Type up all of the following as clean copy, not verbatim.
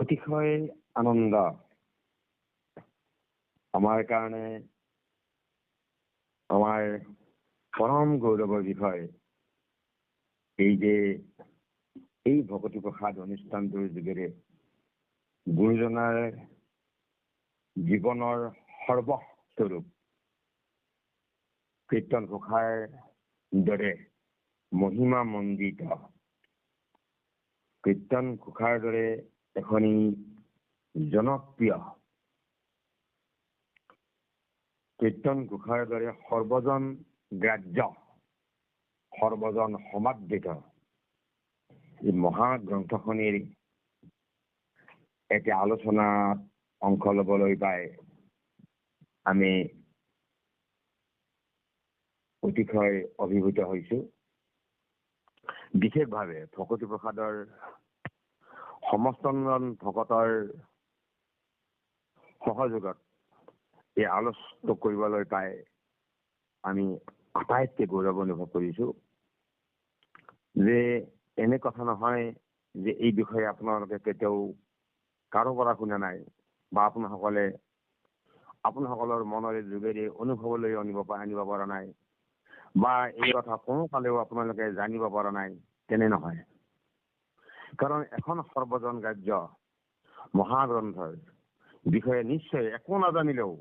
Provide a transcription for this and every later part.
অতিশয় আনন্দ আমাৰ কাৰণে, আমাৰ পৰম গৌৰৱৰ বিষয় এই যে এই ভকতি প্ৰসাদ অনুষ্ঠানটোৰ যোগেৰে গুৰুজনাৰ জীৱনৰ সৰ্বস্বৰূপ কীৰ্তন ঘোষাৰ দৰে মহিমা মণ্ডিত, কীৰ্তন ঘোষাৰ দৰে এখনি জনপ্ৰিয়, কীৰ্তন ঘোষাৰ দৰে সৰ্বজন গ্ৰাহ্য, সৰ্বজন সমাদৃত এই মহাগ্ৰন্থখনিৰ এটি আলোচনাত অংশ ল'বলৈ পাই আমি অতিশয় অভিভূত হৈছো। বিশেষভাৱে ভকতি প্ৰসাদৰ সমস্তজন ভকতৰ সহযোগত এই আলোচনা কৰিবলৈ পাই আমি আটাইতকৈ গৌৰৱ অনুভৱ কৰিছো যে এনে কথা নহয় যে এই বিষয়ে আপোনালোকে কেতিয়াও কাৰো পৰা শুনা নাই বা আপোনাসকলৰ মনৰ যোগেৰে অনুভৱলৈ আনিব পৰা নাই বা এই কথা কোনো কালেও আপোনালোকে জানিব পৰা নাই, তেনে নহয়। কাৰণ এখন সৰ্বজন গ্ৰাহ্য মহাগ্ৰন্থৰ বিষয়ে নিশ্চয় একো নাজানিলেও,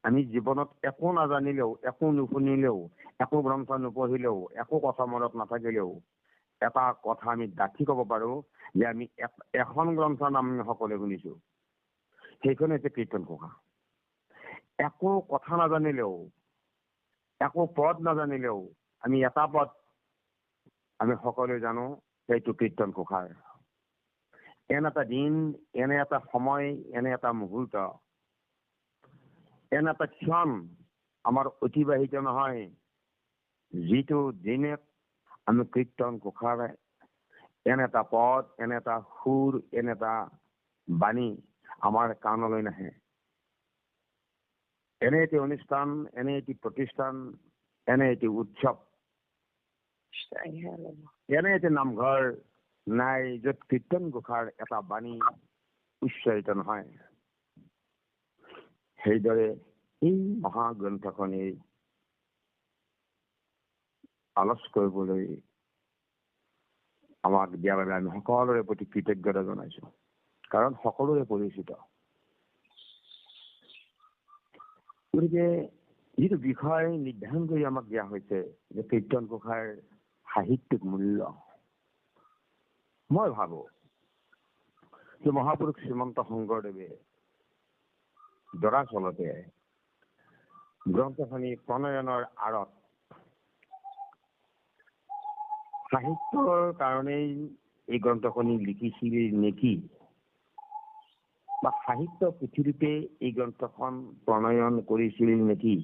আমি জীৱনত একো নাজানিলেও, একো নুশুনিলেও, একো গ্ৰন্থ নপঢ়িলেও, একো কথা মনত নাথাকিলেও এটা কথা আমি ডাঠি ক'ব পাৰো যে আমি এখন গ্ৰন্থৰ নাম সকলোৱে শুনিছো, সেইখন হৈছে কীৰ্তন ঘোষা। একো কথা নাজানিলেও, একো পদ নাজানিলেও আমি এটা পদ আমি সকলোৱে জানো, সেইটো কীৰ্তন ঘোষাৰ। এনে এটা দিন, এনে এটা সময়, এনে এটা মুহূৰ্ত, এনে এটা ক্ষণ আমাৰ অতিবাহিত নহয় যিটো দিনত আমি কীৰ্তন ঘোষাৰ এনে এটা পদ, এনে এটা সুৰ, এনে এটা বাণী আমাৰ কাণলৈ নাহে। এনে এটি অনুষ্ঠান, এনে এটি প্ৰতিষ্ঠান, এনে এটি উৎসৱ, এনে এটি নামঘৰ নাই য'ত কীৰ্তন ঘোষাৰ এটা বাণী উচ্চাৰিত নহয়। সেইদৰে এই মহাগ্ৰন্থখনি আলোচনা কৰিবলৈ আমাক দিয়াৰ বাবে আমি সকলোৰে প্ৰতি কৃতজ্ঞতা জনাইছো, কাৰণ সকলোৰে পৰিচিত। গতিকে যিটো বিষয় নিৰ্ধাৰণ কৰি আমাক দিয়া হৈছে যে কীৰ্তন ঘোষাৰ সাহিত্যিক মূল্য, মই ভাবো যে মহাপুৰুষ শ্ৰীমন্ত শংকৰদেৱে দৰাচলতে গ্ৰন্থখনি প্ৰণয়নৰ আঁৰত সাহিত্যৰ কাৰণেই এই গ্ৰন্থখনি লিখিছিল নেকি, বা সাহিত্য পুথিৰূপে এই গ্ৰন্থখন প্ৰণয়ন কৰিছিল নেকি।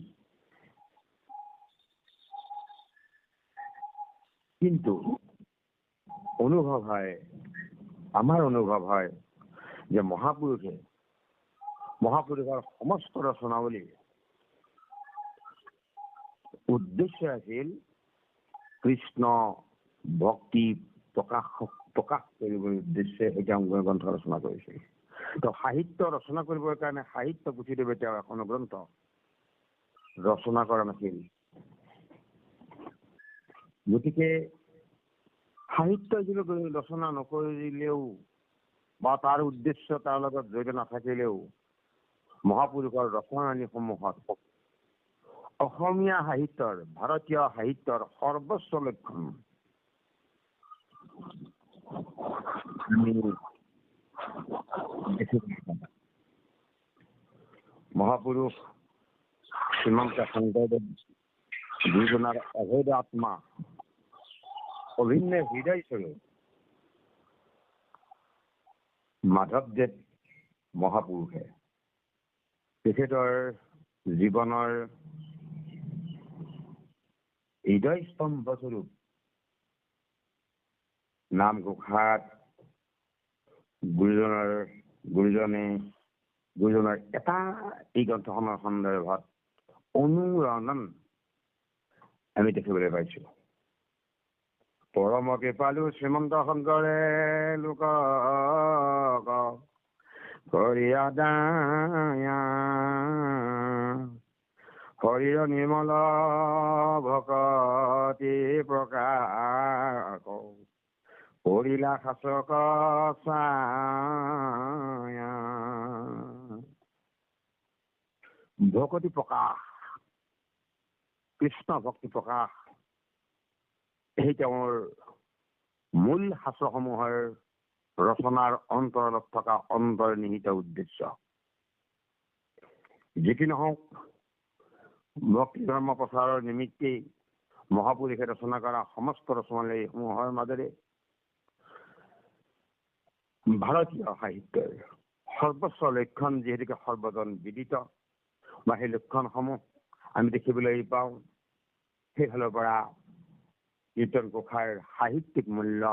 কিন্তু আমাৰ অনুভৱ হয় যে মহাপুৰুষৰ সমস্ত ৰচনাৱলী উদ্দেশ্য আছিল কৃষ্ণ ভক্তি প্ৰকাশ কৰিবলৈ উদ্দেশ্যে তেওঁ গ্ৰন্থ ৰচনা কৰিছিল। তো সাহিত্য ৰচনা কৰিবৰ কাৰণে সাহিত্য পুথিৰূপে তেওঁ এখন গ্ৰন্থ ৰচনা কৰা নাছিল। গতিকে সাহিত্য যিবোৰ ৰচনা নকৰিলেও বা তাৰ উদ্দেশ্য তাৰ লগত জড়িত নাথাকিলেও মহাপুৰুষৰ ৰচনাসমূহত অসমীয়া সাহিত্যৰ, ভাৰতীয় সাহিত্যৰ সৰ্বোচ্চ লক্ষণ মহাপুৰুষ শ্ৰীমন্ত শংকৰদেৱ গুৰুজনাৰ অভেদ আত্মা, অভিন্ন হৃদয় স্বৰূপ মাধৱদেৱ মহাপুৰুষে তেখেতৰ জীৱনৰ হৃদয় স্তম্ভ স্বৰূপ নামঘোষাত গুৰুজনাৰ এটা এই গ্ৰন্থখনৰ সন্দৰ্ভত অনুৰণন আমি দেখিবলৈ পাইছো। পৰম কৃপালু শ্ৰীমন্ত শংকৰে লোকক হৰিয়াদায়া হৰিৰ নিৰ্মল ভকতি প্ৰকাশ কৰিলা শাসক ছায়া। ভকতি প্ৰকাশ, কৃষ্ণ ভক্তি প্ৰকাশ, এই তেওঁৰ মূল শাস্ত্ৰসমূহৰ ৰচনাৰ অন্তৰালত থকা অন্তৰ্নিহিত উদ্দেশ্য। যি কি নহওক, ভক্তি ধৰ্ম প্ৰচাৰৰ নিমিত্তে মহাপুৰুষে ৰচনা কৰা সমস্ত ৰচনাসমূহৰ মাজেৰে ভাৰতীয় সাহিত্যৰ সৰ্বোচ্চ লক্ষণ যিহেতুকে সৰ্বজন বিদিত, বা সেই লক্ষণসমূহ আমি দেখিবলৈ পাওঁ, সেইফালৰ পৰা কীৰ্তন ঘোষাৰ সাহিত্যিক মূল্য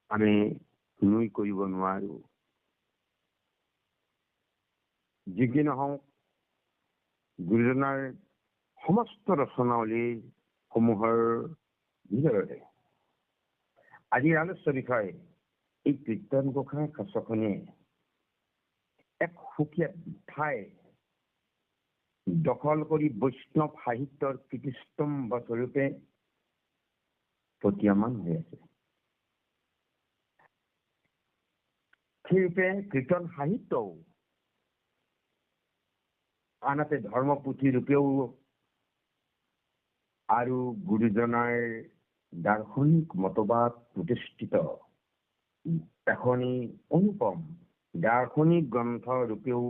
আমি নুই কৰিব নোৱাৰো। যি কি নহওক, গুৰুজনাৰ সমস্ত ৰচনাৱলী সমূহৰ ভিতৰতে আজিৰ আলোচ্য বিষয় এই কীৰ্তন ঘোষাৰ শাস্ত্ৰখনে এক সুকীয়া ঠাই দখল কৰি বৈষ্ণৱ সাহিত্যৰ কীৰ্তিস্তম্ভ স্বৰূপে প্ৰতীয়মান হৈ আছে। সেইৰূপে কীৰ্তন সাহিত্যও আনহাতে ধৰ্মপুথি ৰূপেও আৰু গুৰুজনাৰ দাৰ্শনিক মতবাদ প্ৰতিষ্ঠিত এখনি অনুপম দাৰ্শনিক গ্ৰন্থ ৰূপেও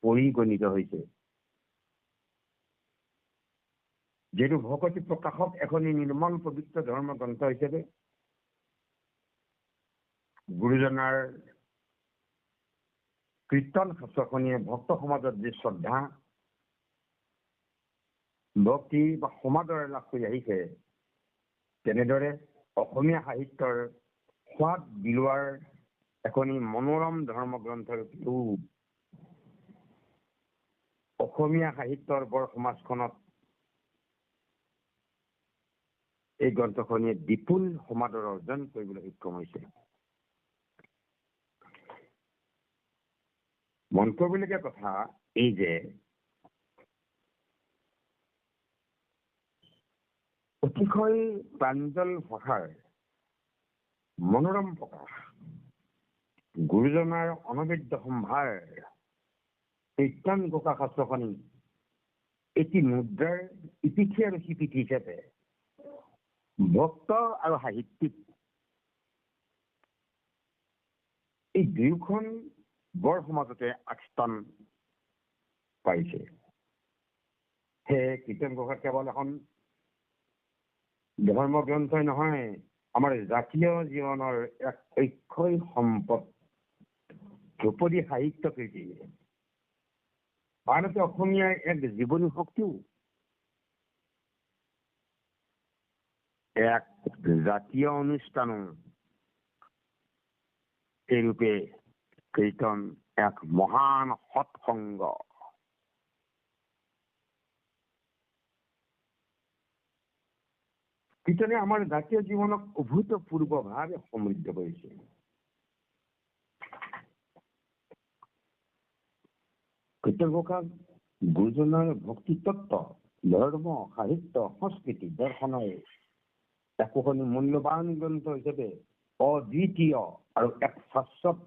পৰিগণিত হৈছে। যিহেতু ভকতি প্ৰকাশক এখনি নিৰ্মল পবিত্ৰ ধৰ্ম গ্ৰন্থ হিচাপে গুৰুজনাৰ কীৰ্তন শাস্ত্ৰখনিয়ে ভক্ত সমাজত যি শ্ৰদ্ধা ভক্তি বা সমাদৰ লাভ কৰি আহিছে, তেনেদৰে অসমীয়া সাহিত্যৰ সোৱাদ বিলোৱাৰ এখনি মনোৰম ধৰ্মগ্ৰন্থ ৰূপেও অসমীয়া সাহিত্যৰ বৰ সমাজখনত এই গ্ৰন্থখনিয়ে বিপুল সমাদৰ অৰ্জন কৰিবলৈ সক্ষম হৈছে। মন কৰিবলগীয়া কথা এই যে অতিশয় প্ৰাঞ্জল ভাষাৰ মনোৰম প্ৰকাশ, গুৰুজনাৰ অনবদ্য সম্ভাৰ কীৰ্তন ঘোষা শাস্ত্ৰখনি এটি মুদ্ৰাৰ ইপিঠি আৰু সিপিঠি হিচাপে ভক্ত আৰু সাহিত্যিক এই দুয়োখন বৰ সমাজতে আগস্থান পাইছে। সেয়ে কীৰ্তন ঘোষা কেৱল এখন ধৰ্মগ্ৰন্থই নহয়, আমাৰ জাতীয় জীৱনৰ এক অক্ষয় সম্পদ, ধ্ৰুপদী সাহিত্য কৃতি, আনহাতে অসমীয়াৰ এক জীৱনী শক্তিও, এক জাতীয় অনুষ্ঠানো এইৰূপে কীৰ্তন এক মহান সৎসংগ। কীৰ্তনে আমাৰ জাতীয় জীৱনক অভূতপূৰ্বভাৱে সমৃদ্ধ কৰিছে। কীৰ্তন ঘোষা গুৰুজনাৰ ভক্তি তত্ত্ব, ধৰ্ম, সাহিত্য, সংস্কৃতি, দৰ্শনৰ একোখনি মূল্যৱান গ্ৰন্থ হিচাপে অদ্বিতীয় আৰু এক শাশ্বত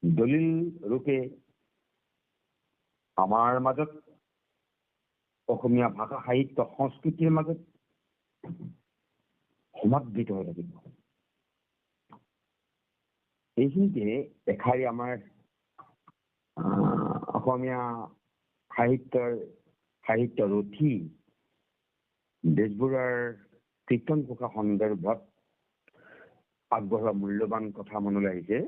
দলিল ৰূপে আমাৰ মাজত অসমীয়া ভাষা সাহিত্য সংস্কৃতিৰ মাজত সমাদৃত হৈ থাকিব। এইখিনিতে এষাৰি আমাৰ অসমীয়া সাহিত্য ৰথী বেজবৰুৱাৰ কীৰ্তন ঘোষা সন্দৰ্ভত আগবঢ়োৱা মূল্যৱান কথা মনলৈ আহিছে।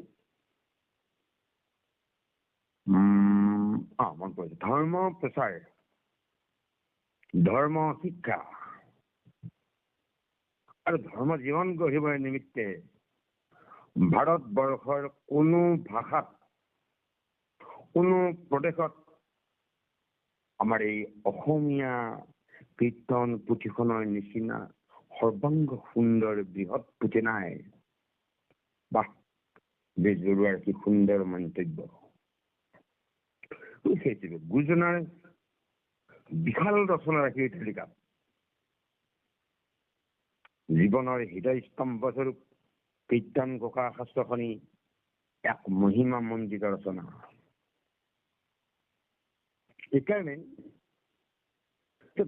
মন পৰিছে। ধৰ্ম প্ৰচাৰ, ধৰ্ম শিক্ষা আৰু ধৰ্ম জীৱন গঢ়িবৰ নিমিত্তে ভাৰতবৰ্ষৰ কোনো ভাষাত, কোনো প্ৰদেশত আমাৰ এই অসমীয়া কীৰ্তন পুথিখনৰ নিচিনা সৰ্বাংগ সুন্দৰ বৃহৎ পুথি নাই। বাহ, বেজবৰুৱাৰ কি সুন্দৰ মন্তব্য। সেইটোৱে গুৰুজনাৰ বিশাল ৰচনা ৰাখি তালিকাত জীৱনৰ হৃদয়স্তম্ভস্বৰূপ কীৰ্তন ঘোষা শাস্ত্ৰখনি এক মহিমা মণ্ডিত ৰচনা। সেইকাৰণে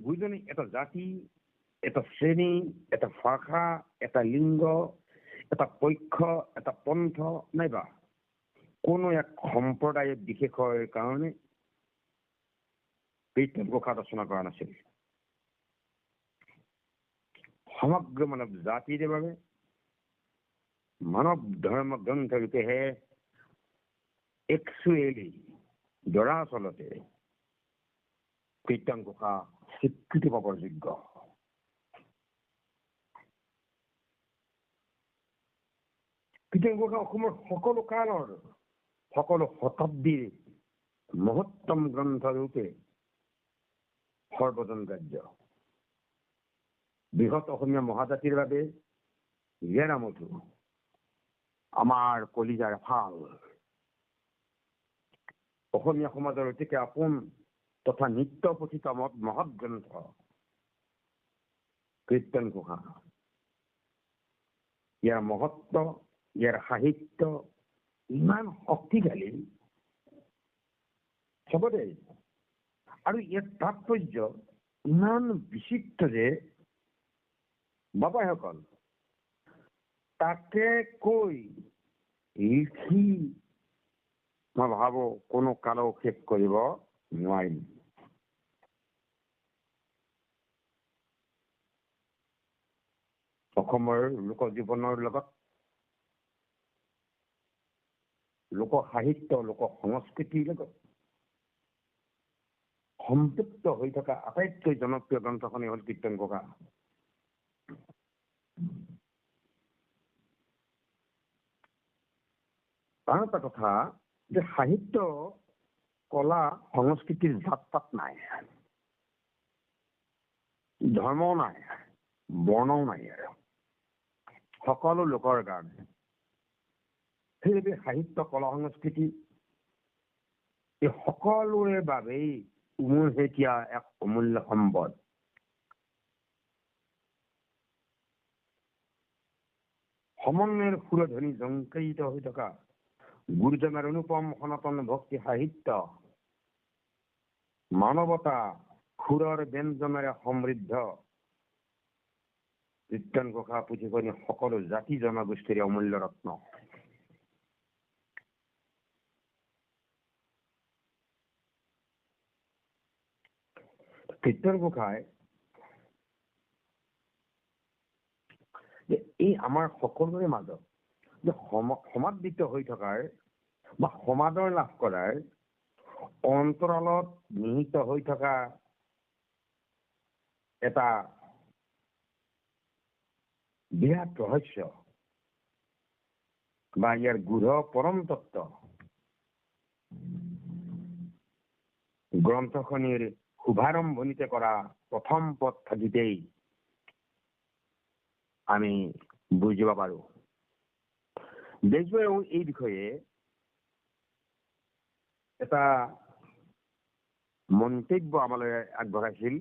গুৰুজনে এটা জাতি, এটা শ্ৰেণী, এটা ভাষা, এটা লিংগ, এটা পক্ষ, এটা পন্থ নাইবা কোনো এক সম্প্ৰদায় বিশেষৰ কাৰণে কীৰ্তন ঘোষা ৰচনা কৰা নাছিল। সমগ্ৰ মানৱ জাতিৰ বাবে মানৱ ধৰ্ম গ্ৰন্থ ৰূপেহে একচুৱেলি দৰাচলতে কীৰ্তন ঘোষা স্বীকৃতি পাবৰ যোগ্য। কীৰ্তন ঘোষা অসমৰ সকলো কালৰ, সকলো শতাব্দীৰ মহত্তম গ্ৰন্থ ৰূপে সৰ্বজন গ্ৰাহ্য। বৃহৎ অসমীয়া মহাজাতিৰ বাবে জেৰামঠু আমাৰ কলিজাৰ ফাল। অসমীয়া সমাজৰ অতিকে আপোন তথা নিত্য পঠিত মহৎ গ্ৰন্থ কীৰ্তন ঘোষা। ইয়াৰ মহত্ব, ইয়াৰ সাহিত্য ইমান শক্তিশালী চবতে, আৰু ইয়াৰ তাৎপৰ্য ইমান বিচিত্ৰ যে বাবাসকল তাকে কৈ লিখি মই ভাবো কোনো কালো শেষ কৰিব নোৱাৰিম। অসমৰ লোকজীৱনৰ লগত লোক সাহিত্য, লোক সংস্কৃতিৰ লগত সম্পৃক্ত হৈ থকা আটাইতকৈ জনপ্ৰিয় গ্ৰন্থখনেই হ'ল কীৰ্তন ঘোষা। আৰু এটা কথা যে সাহিত্য, কলা, সংস্কৃতিৰ জাত পাত নাই, ধৰ্মও নাই, বৰ্ণও নাই, আৰু সকলো লোকৰ কাৰণে। সেইবাবে সাহিত্য, কলা, সংস্কৃতি এই সকলোৰে বাবেই উমৈহতীয়া এক অমূল্য সম্পদ। সমন্বয়ৰ সুৰধ্বনি জংকৃত হৈ থকা গুৰুজনাৰ অনুপম সনাতন ভক্তি সাহিত্য, মানৱতা সুৰৰ ব্যঞ্জনেৰে সমৃদ্ধ কীৰ্তন ঘোষা পুথিখনি সকলো জাতি জনগোষ্ঠীৰ অমূল্য ৰত্ন। কীৰ্তন ঘোষাই এই আমাৰ সকলোৰে মাজত যে সমাদৃত হৈ থকাৰ বা সমাদৰ লাভ কৰাৰ অন্তৰালত নিহিত হৈ থকা এটা বিৰাট ৰহস্য বা ইয়াৰ গূঢ় পৰম তত্ত্ব গ্ৰন্থখনিৰ শুভাৰম্ভণিতে কৰা প্ৰথম পদ থাকোঁতেই আমি বুজিব পাৰো। বেজবৰুৱাও এই বিষয়ে এটা মন্তব্য আমালৈ আগবঢ়াইছিল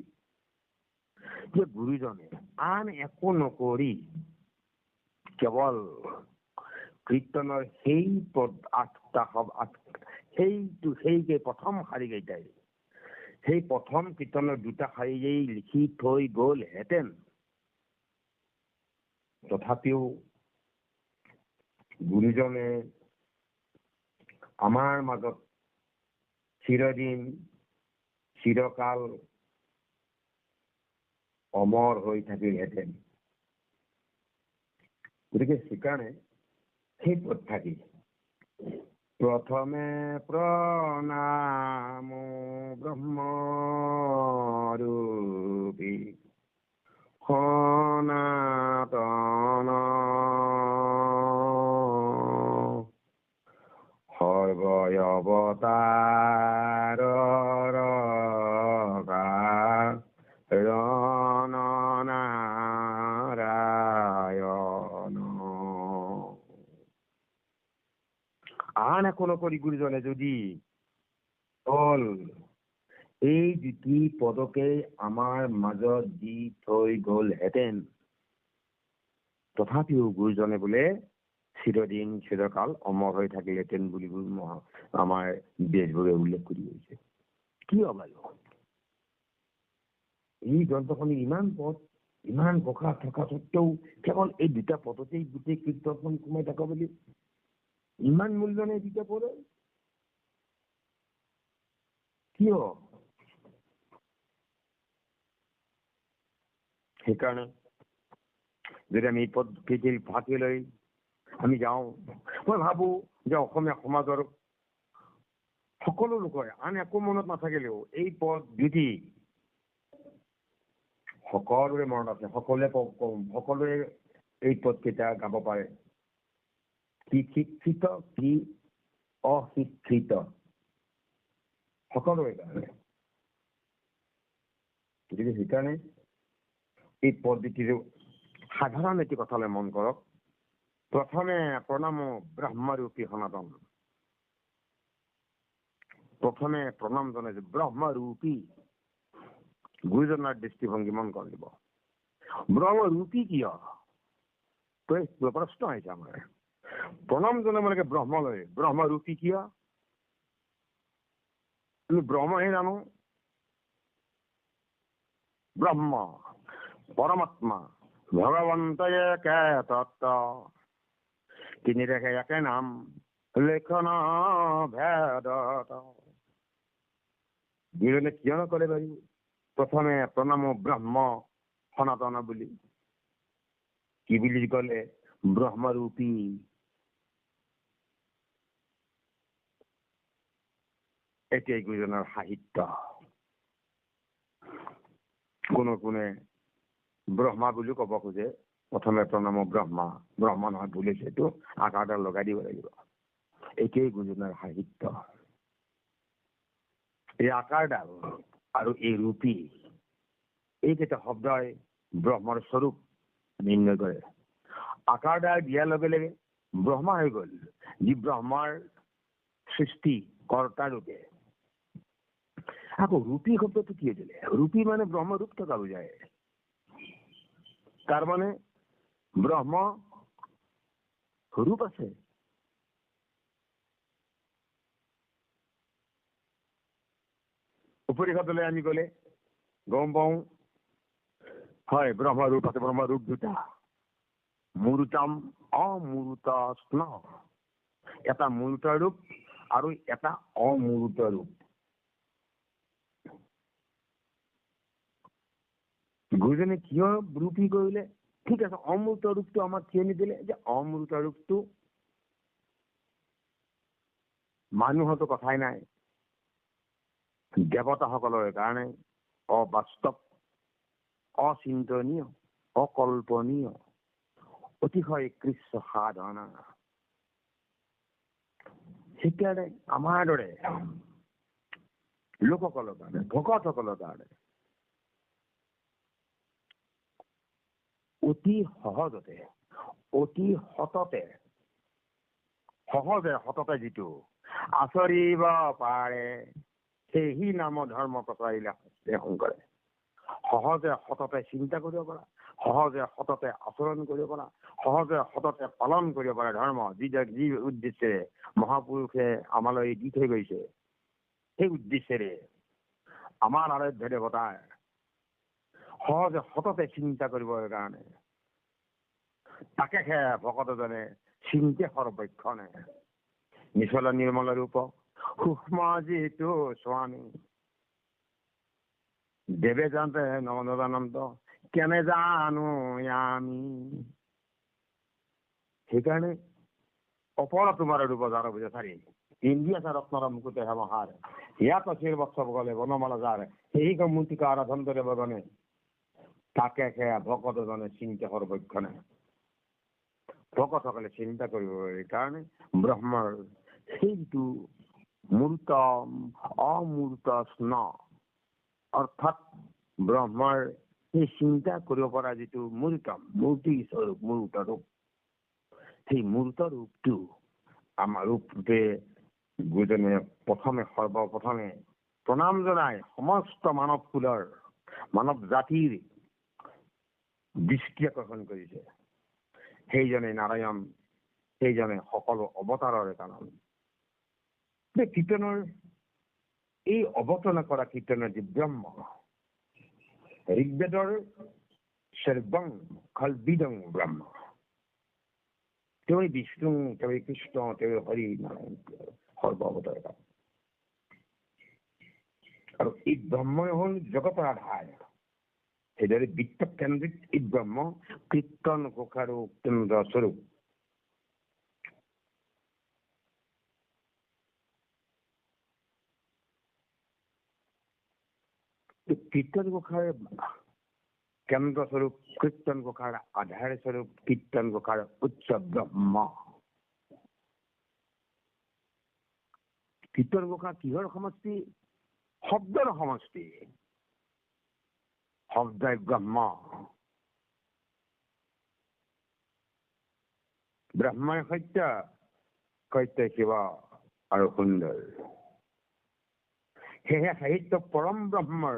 যে গুৰুজনে আন একো নকৰি কেৱল কীৰ্তনৰ সেই পদ সেই প্ৰথম শাৰীকেইটাই, সেই প্ৰথম কীৰ্তনৰ দুটা শাৰীয়েই লিখি থৈ গলহেঁতেন, তথাপিও গুৰুজনে আমাৰ মাজত চিৰদিন চিৰকাল অমৰ হৈ থাকিলহেঁতেন। গতিকে সেইকাৰণে সেই পদ থাকি প্ৰথমে প্ৰণাম ব্ৰহ্মৰূপী সনাতন সৰ্বয়ৱতাৰ নাৰায়ণ। আন একো নকৰি গুৰুজনে যদি হ'ল এই দুটি পদকেই আমাৰ মাজত দি থৈ গ'লহেঁতেন, তথাপিও গুৰুজনে বোলে চিৰদিন চিৰকাল অমৰ হৈ থাকিলেহেঁতেন বুলি আমাৰ বেজবৰুৱাই উল্লেখ কৰি গৈছে। কি অবালো এই গ্ৰন্থখনি ইমান পদ, ইমান প্ৰকাশ থকা স্বত্বেও কেৱল এই দুটা পদতেই গোটেই কীৰ্তনখন সোমাই থকা বুলি ইমান মূল্য নাই দুটা পদৰ। কিয়? সেইকাৰণে যদি আমি এই পদ কেইটি ভাগি লৈ আমি যাওঁ, মই ভাবো যে অসমীয়া সমাজৰ সকলো লোকৰে আন একো মনত নাথাকিলেও এই পদ দুটি সকলোৰে মনত আছে, সকলোৱে এই পদ কেইটা গাব পাৰে। কি শিক্ষিত, কি অশিক্ষিত, সকলোৰে কাৰণে। গতিকে সেইকাৰণে এই পদ্ধতিৰ সাধাৰণ এটি কথালৈ মন কৰক। প্ৰথমে প্ৰণাম ব্ৰহ্মৰূপী সনাতন। প্ৰথমে প্ৰণাম জনাইছে ব্ৰহ্মৰূপী গুৰুজনাৰ দৃষ্টিভংগী মন কৰিব। ব্ৰহ্মৰূপী কিয়? প্ৰশ্ন আহিছে আমাৰ। প্ৰণাম জনাব লাগে ব্ৰহ্মলৈ, ব্ৰহ্মৰূপী কিয়? আমি ব্ৰহ্মহে জানো। ব্ৰহ্ম পৰমাত্মা ভগৱন্তই একে তত্ত্ব, তিনি ৰেখে একে নাম লেখন ভেদত। গুৰুজনে কিয় নকলে বাৰু প্ৰথমে প্ৰণাম ব্ৰহ্ম সনাতন বুলি? কি বুলি কলে? ব্ৰহ্মৰূপী। এতিয়াই গুৰুজনাৰ সাহিত্য। কোনে ব্ৰহ্মা বুলিও কব খোজে, প্ৰথমে প্ৰণাম ব্ৰহ্মা, ব্ৰহ্মা নহয় ভুলিছে, এইটো আকাৰডাল লগাই দিব লাগিব। এতিয়াই গুৰুজনাৰ সাহিত্য। এই আকাৰডাল আৰু এই ৰূপী, এইকেইটা শব্দই ব্ৰহ্মৰ স্বৰূপ নিৰ্ণয় কৰে। আকাৰডাল দিয়াৰ লগে লগে ব্ৰহ্মা হৈ গল, যি ব্ৰহ্মাৰ সৃষ্টি কৰ্তা ৰূপে। আকৌ ৰূপী শব্দটো কি দিলে? ৰূপী মানে ব্ৰহ্ম ৰূপ থকা বুজায়। তাৰ মানে ব্ৰহ্ম ৰূপ আছে। উপনিষদলৈ আমি গলে গম পাওঁ, হয় ব্ৰহ্ম ৰূপ আছে। ব্ৰহ্ম ৰূপ দুটা, মূৰুতম অমূৰুত স্ন। এটা মূৰুত ৰূপ আৰু এটা অমূৰুত ৰূপ। গুৰুজনে কিয় ৰূপী কৰিলে? ঠিক আছে, অমূৰ্ত ৰূপটো আমাক কিয় নিদিলে? যে অমূৰ্ত ৰূপটো মানুহতো কথাই নাই, দেৱতাসকলৰ কাৰণে অবাস্তৱ, অচিন্তনীয়, অকল্পনীয়, অতিশয় কৃচ্ছ সাধনা। সেইকাৰণে আমাৰ দৰে লোকসকলৰ কাৰণে, ভকতসকলৰ কাৰণে অতি সহজতে, অতি সততে, সততে যিটো আচৰিব পাৰে, সেই নাম ধৰ্ম প্ৰচাৰিলে শংকৰে। সহজে সততে চিন্তা কৰিব পৰা, সহজে সততে আচৰণ কৰিব পৰা, সহজে সততে পালন কৰিব পৰা ধৰ্ম, যি উদ্দেশ্যেৰে মহাপুৰুষে আমালৈ দি থৈ গৈছে, সেই উদ্দেশ্যেৰে আমাৰ আৰাধ্য দেৱতাৰ সহজে সততে চিন্তা কৰিবৰ কাৰণে তাকে ভকতজনে চিন্তে সৰ্বক্ষণে নিচল নিৰ্মল ৰূপ সূক্ষ্ম যিটো স্বামী দেৱে জানতে নন্দনানন্দ কেনে জানো আমি। সেইকাৰণে অপৰ তোমাৰ ৰূপ যাৰ বুজে চাৰি ইন্দ্ৰিয়া ৰত্নৰ মুকুটে হেমহাৰ ইয়াত অচিৰ বৎসৱ গলে বনমালা যাৰ সেই মূৰ্তিকা আৰাধন কৰে বদনে তাকে ভকতজনে চিন্তা সৰ্বক্ষণে। ভকতসকলে চিন্তা কৰিব কাৰণে ব্ৰহ্মৰ সেইটো মূৰ্ত অমূৰ্ত স্ন, অৰ্থাৎ ব্ৰহ্মৰ সেই চিন্তা কৰিব পৰা যিটো মূৰ্তি স্বৰূপ, মূৰ্ত ৰূপ, সেই মূৰ্ত ৰূপটো আমাৰ ৰূপে গুৰুজনে সৰ্বপ্ৰথমে প্ৰণাম জনাই সমস্ত মানৱ কুলৰ মানৱ জাতিৰ দৃষ্টি আকৰ্ষণ কৰিছে। সেইজনে নাৰায়ণ, সেইজনে সকলো অৱতাৰৰ কাৰণ। কীৰ্তনৰ এই অৱতৰণ কৰা কীৰ্তনৰ যি ব্ৰহ্ম, ঋগ্বেদৰ সৰ্বং খলবিদং ব্ৰহ্ম, তেওঁ বিষ্ণু, তেওঁ কৃষ্ণ, তেওঁ হৰি নাৰায়ণ সৰ্ব অৱতাৰৰ কাৰণ। আৰু এই ব্ৰহ্মই হল জগতৰ আধাৰ। সেইদৰে বিত্ত কেন্দ্ৰিক এই ব্ৰহ্ম কীৰ্তন ঘোষাৰো কেন্দ্ৰ স্বৰূপ। কীৰ্তন ঘোষাৰ কেন্দ্ৰ স্বৰূপ, কীৰ্তন ঘোষাৰ আধাৰ স্বৰূপ, কীৰ্তন ঘোষাৰ উচ্চ ব্ৰহ্ম। কীৰ্তন ঘোষা কিহৰ সমষ্টি? শব্দৰ সমষ্টি। শব্দই ব্ৰহ্ম। ব্ৰহ্মই সত্য, সত্যই শিৱ আৰু সুন্দৰ। সেয়েহে সাহিত্য পৰম ব্ৰহ্মৰ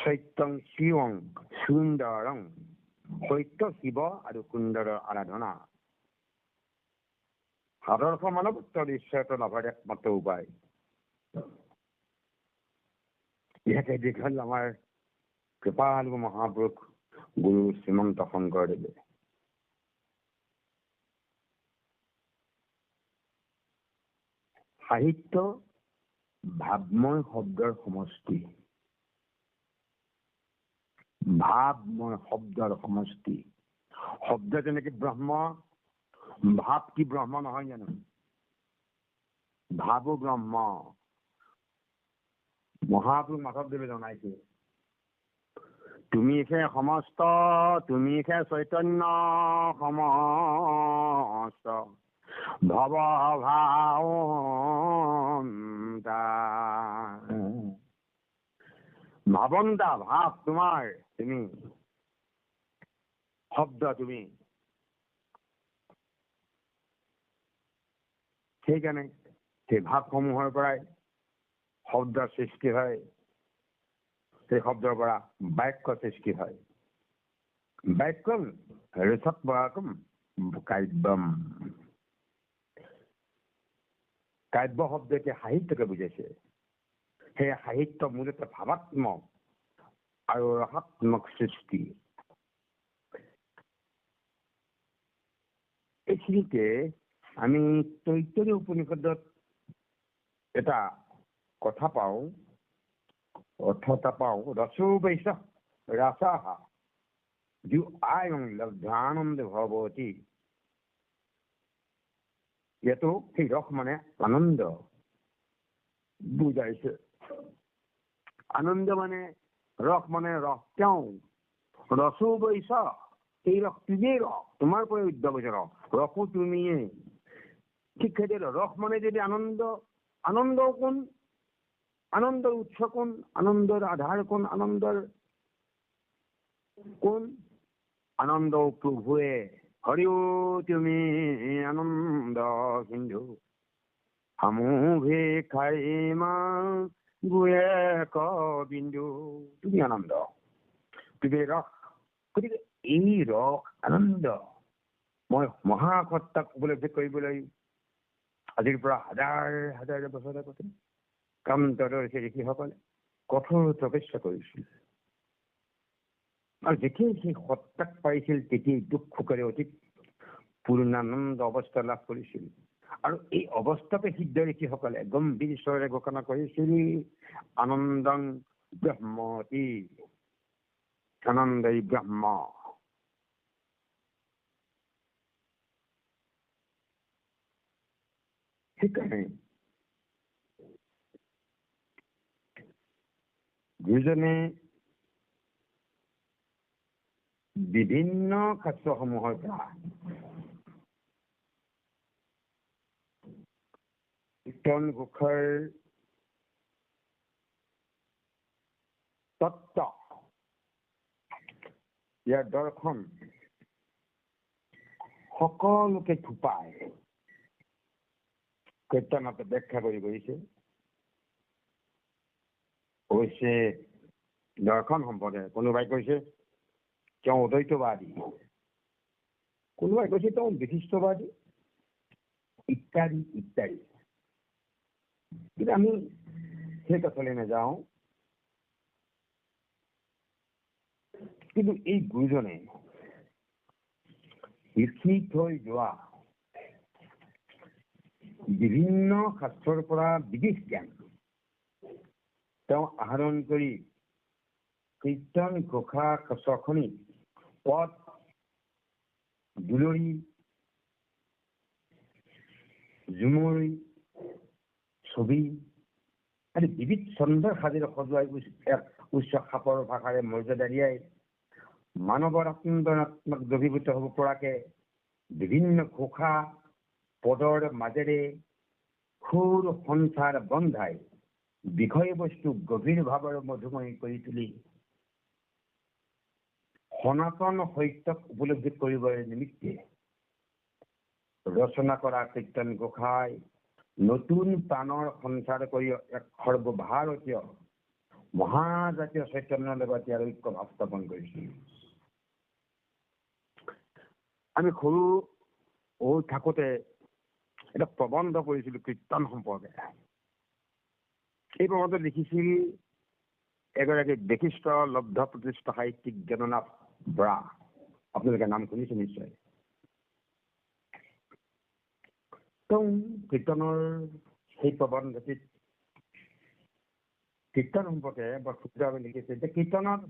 সত্যং শিৱং সুন্দৰং, সত্য শিৱ আৰু সুন্দৰৰ আৰাধনা। আদৰ্শ মানৱত্বৰ ঈশ্বৰটো লাভৰ একমাত্ৰ উপায়। ইয়াকে দীঘল আমাৰ কৃপালু মহাপুৰুষ গুৰু শ্ৰীমন্ত শংকৰদেৱে। সাহিত্য ভাৱময় শব্দৰ সমষ্টি। ভাৱময় শব্দৰ সমষ্টি। শব্দ যেনেকে ব্ৰহ্ম, ভাৱ কি ব্ৰহ্ম নহয় জানো? ভাৱো ব্ৰহ্ম। মহাপুৰুষ মাধৱদেৱে জনাইছে, তুমি সে সমস্ত, তুমি সে চৈতন্য সমস্ত, ভৱ ভাৱন্তা। ভাৱন্তা ভাৱ তোমাৰ, তুমি শব্দ তুমি। সেইকাৰণে সেই ভাৱসমূহৰ পৰাই শব্দৰ সৃষ্টি হয়। সেই শব্দৰ পৰা বাক্য সৃষ্টি হয়। বাক্যম ঋষৎবাকম কাব্যম। কাব্য শব্দকে সাহিত্যকে বুজাইছে। সেই সাহিত্য মূলতঃ ভাৱাত্মক আৰু ৰসাত্মক সৃষ্টি। এইখিনিতে আমি তৈত্তৰীয় উপনিষদত এটা কথা পাওঁ, অৰ্থ এটা পাওঁ, ৰসো বৈশ ৰাসাহ যো আয়ং লব্ধানন্দ ভৱতি। ইয়াতো সেই ৰস মানে আনন্দ বুজাইছে। আনন্দ মানে ৰস মানে ৰস। তেওঁ ৰসো বৈশ, এই ৰস তুমিয়েই ৰস, তোমাৰ পৰা উদ্ভৱ হৈছে ৰস, ৰসো তুমিয়েই। ঠিক সেইদৰে ৰস মানে যদি আনন্দ, আনন্দ কোন? আনন্দৰ উৎস কোন? আনন্দৰ আধাৰ কোন? আনন্দৰ কোন? আনন্দ প্ৰভুৱে। হৰিও তুমি আনন্দ সিন্ধু, হামুভে খাইমা গুয়ে ক বিন্দু। তুমি আনন্দ, তুমি ৰস। গতিকে এই ৰস আনন্দ মই মহাসত্তাক উপলব্ধি কৰিবলৈ আজিৰ পৰা হাজাৰ হাজাৰ বছৰ আগতে কান্তৰৰ ঋষিসকলে কঠোৰ তপস্যা কৰিছিল। আৰু যেতিয়াই সেই সত্তাক পাইছিল, তেতিয়াই দুখ সুখেৰে অধিক পূৰ্ণানন্দ অৱস্থা লাভ কৰিছিল। আৰু এই অৱস্থাতে সিদ্ধ ঋষিসকলে গম্ভীৰ স্বৰেৰে ঘোষণা কৰিছিল, আনন্দং ব্ৰহ্মতি, আনন্দই ব্ৰহ্ম। সেইকাৰণে গুৰুজনে বিভিন্ন শাস্ত্ৰসমূহৰ পৰা কীৰ্তন ঘোষাৰ তত্ত্ব, ইয়াৰ দৰ্শন সকলোকে থোপায় কীৰ্তনতে ব্যাখ্যা কৰি গৈছে। অৱশ্যে দৰ্শন সম্পদে কোনোবাই কৈছে তেওঁ অদ্বৈতবাদী, কোনোবাই কৈছে তেওঁ বিশিষ্টবাদী, ইত্যাদি ইত্যাদি। কিন্তু আমি সেই কথালৈ নাযাওঁ। কিন্তু এই গুৰুজনে লিখি থৈ যোৱা বিভিন্ন শাস্ত্ৰৰ পৰা বিশেষ জ্ঞান তেওঁ আহৰণ কৰি কীৰ্তন ঘোষা ছখনি পদ, দুলৰি, ঝুমুৰি, ছবি আদি বিবিধ ছন্দৰ সাজিৰে সজুৱাই এক উচ্চ খাপৰ ভাষাৰে মৰ্যাদা দিয়াই মানৱৰ আত্মনাত্মক দ্ৰৱীভূত হ'ব পৰাকে বিভিন্ন ঘোষা পদৰ মাজেৰে সুৰ সঞ্চাৰ বন্ধাই বিষয়বস্তু গভীৰ ভাৱৰ মধুময় কৰি তুলি সনাতন সত্যক উপলব্ধি কৰিবৰ নিমিত্তে ৰচনা কৰা কীৰ্তন ঘোষাই নতুন প্ৰাণৰ সঞ্চাৰ কৰি এক সৰ্বভাৰতীয় মহাজাতীয় চৈতন্যৰ লগত ইয়াৰ ঐক্য ভাৱ স্থাপন কৰিছিল। আমি সৰু হৈ থাকোঁতে এটা প্ৰবন্ধ পঢ়িছিলো কীৰ্তন সম্পৰ্কে। এই প্ৰবন্ধ লিখিছিল এগৰাকী বিশিষ্ট লব্ধ প্ৰতিষ্ঠ সাহিত্যিক জ্ঞাননাথ বৰা। আপোনালোকে নাম শুনিছে নিশ্চয়। তেওঁ কীৰ্তনৰ সেই প্ৰবন্ধটিত কীৰ্তন সম্পৰ্কে বৰ ক্ষুদ্ৰভাৱে লিখিছে যে কীৰ্তনত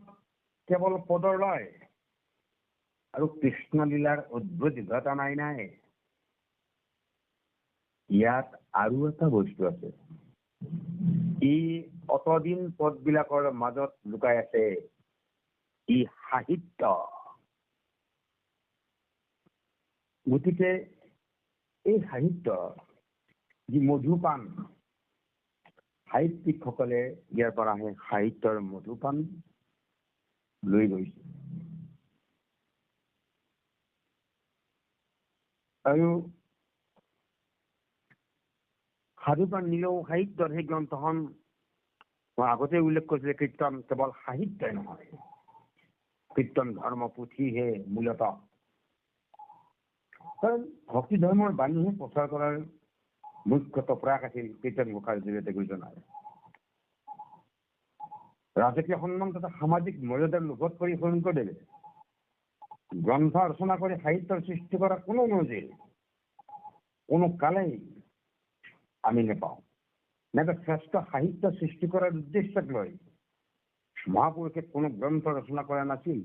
কেৱল পদৰ লয় আৰু কৃষ্ণলীলাৰ অদ্ভুত দীঘটা নাই। ইয়াত আৰু এটা বস্তু আছে। ই অতদিন পদবিলাকৰ মাজত লুকাই আছে। ই সাহিত্য। গতিকে এই সাহিত্য যি মধুপান, সাহিত্যিকসকলে ইয়াৰ পৰা সেই সাহিত্যৰ মধুপান লৈ গৈছে। আৰু সাধুপান নিলেও সাহিত্যৰ সেই গ্ৰন্থখন মই আগতে উল্লেখ কৰিছিলোঁ। কীৰ্তন কেৱল সাহিত্যই নহয়, কীৰ্তন ধৰ্ম পুথিহে মূলতঃ। কাৰণ ভক্তি ধৰ্মৰ বাণীহে প্ৰচাৰ কৰাৰ মুখ্যতঃ প্ৰয়াস আছিল কীৰ্তন ঘোষাৰ জৰিয়তে গুৰুজনাৰ। ৰাজকীয় সন্মান তথা সামাজিক মৰ্যাদাৰ লোভত কৰি শংকৰদেৱে গ্ৰন্থ ৰচনা কৰি সাহিত্যৰ সৃষ্টি কৰা কোনো নজিৰ কোনো কালেই আমি নেপাওঁ। নাইবা শ্ৰেষ্ঠ সাহিত্য সৃষ্টি কৰাৰ উদ্দেশ্যক লৈ মহাপুৰুষে কোনো গ্ৰন্থ ৰচনা কৰা নাছিল।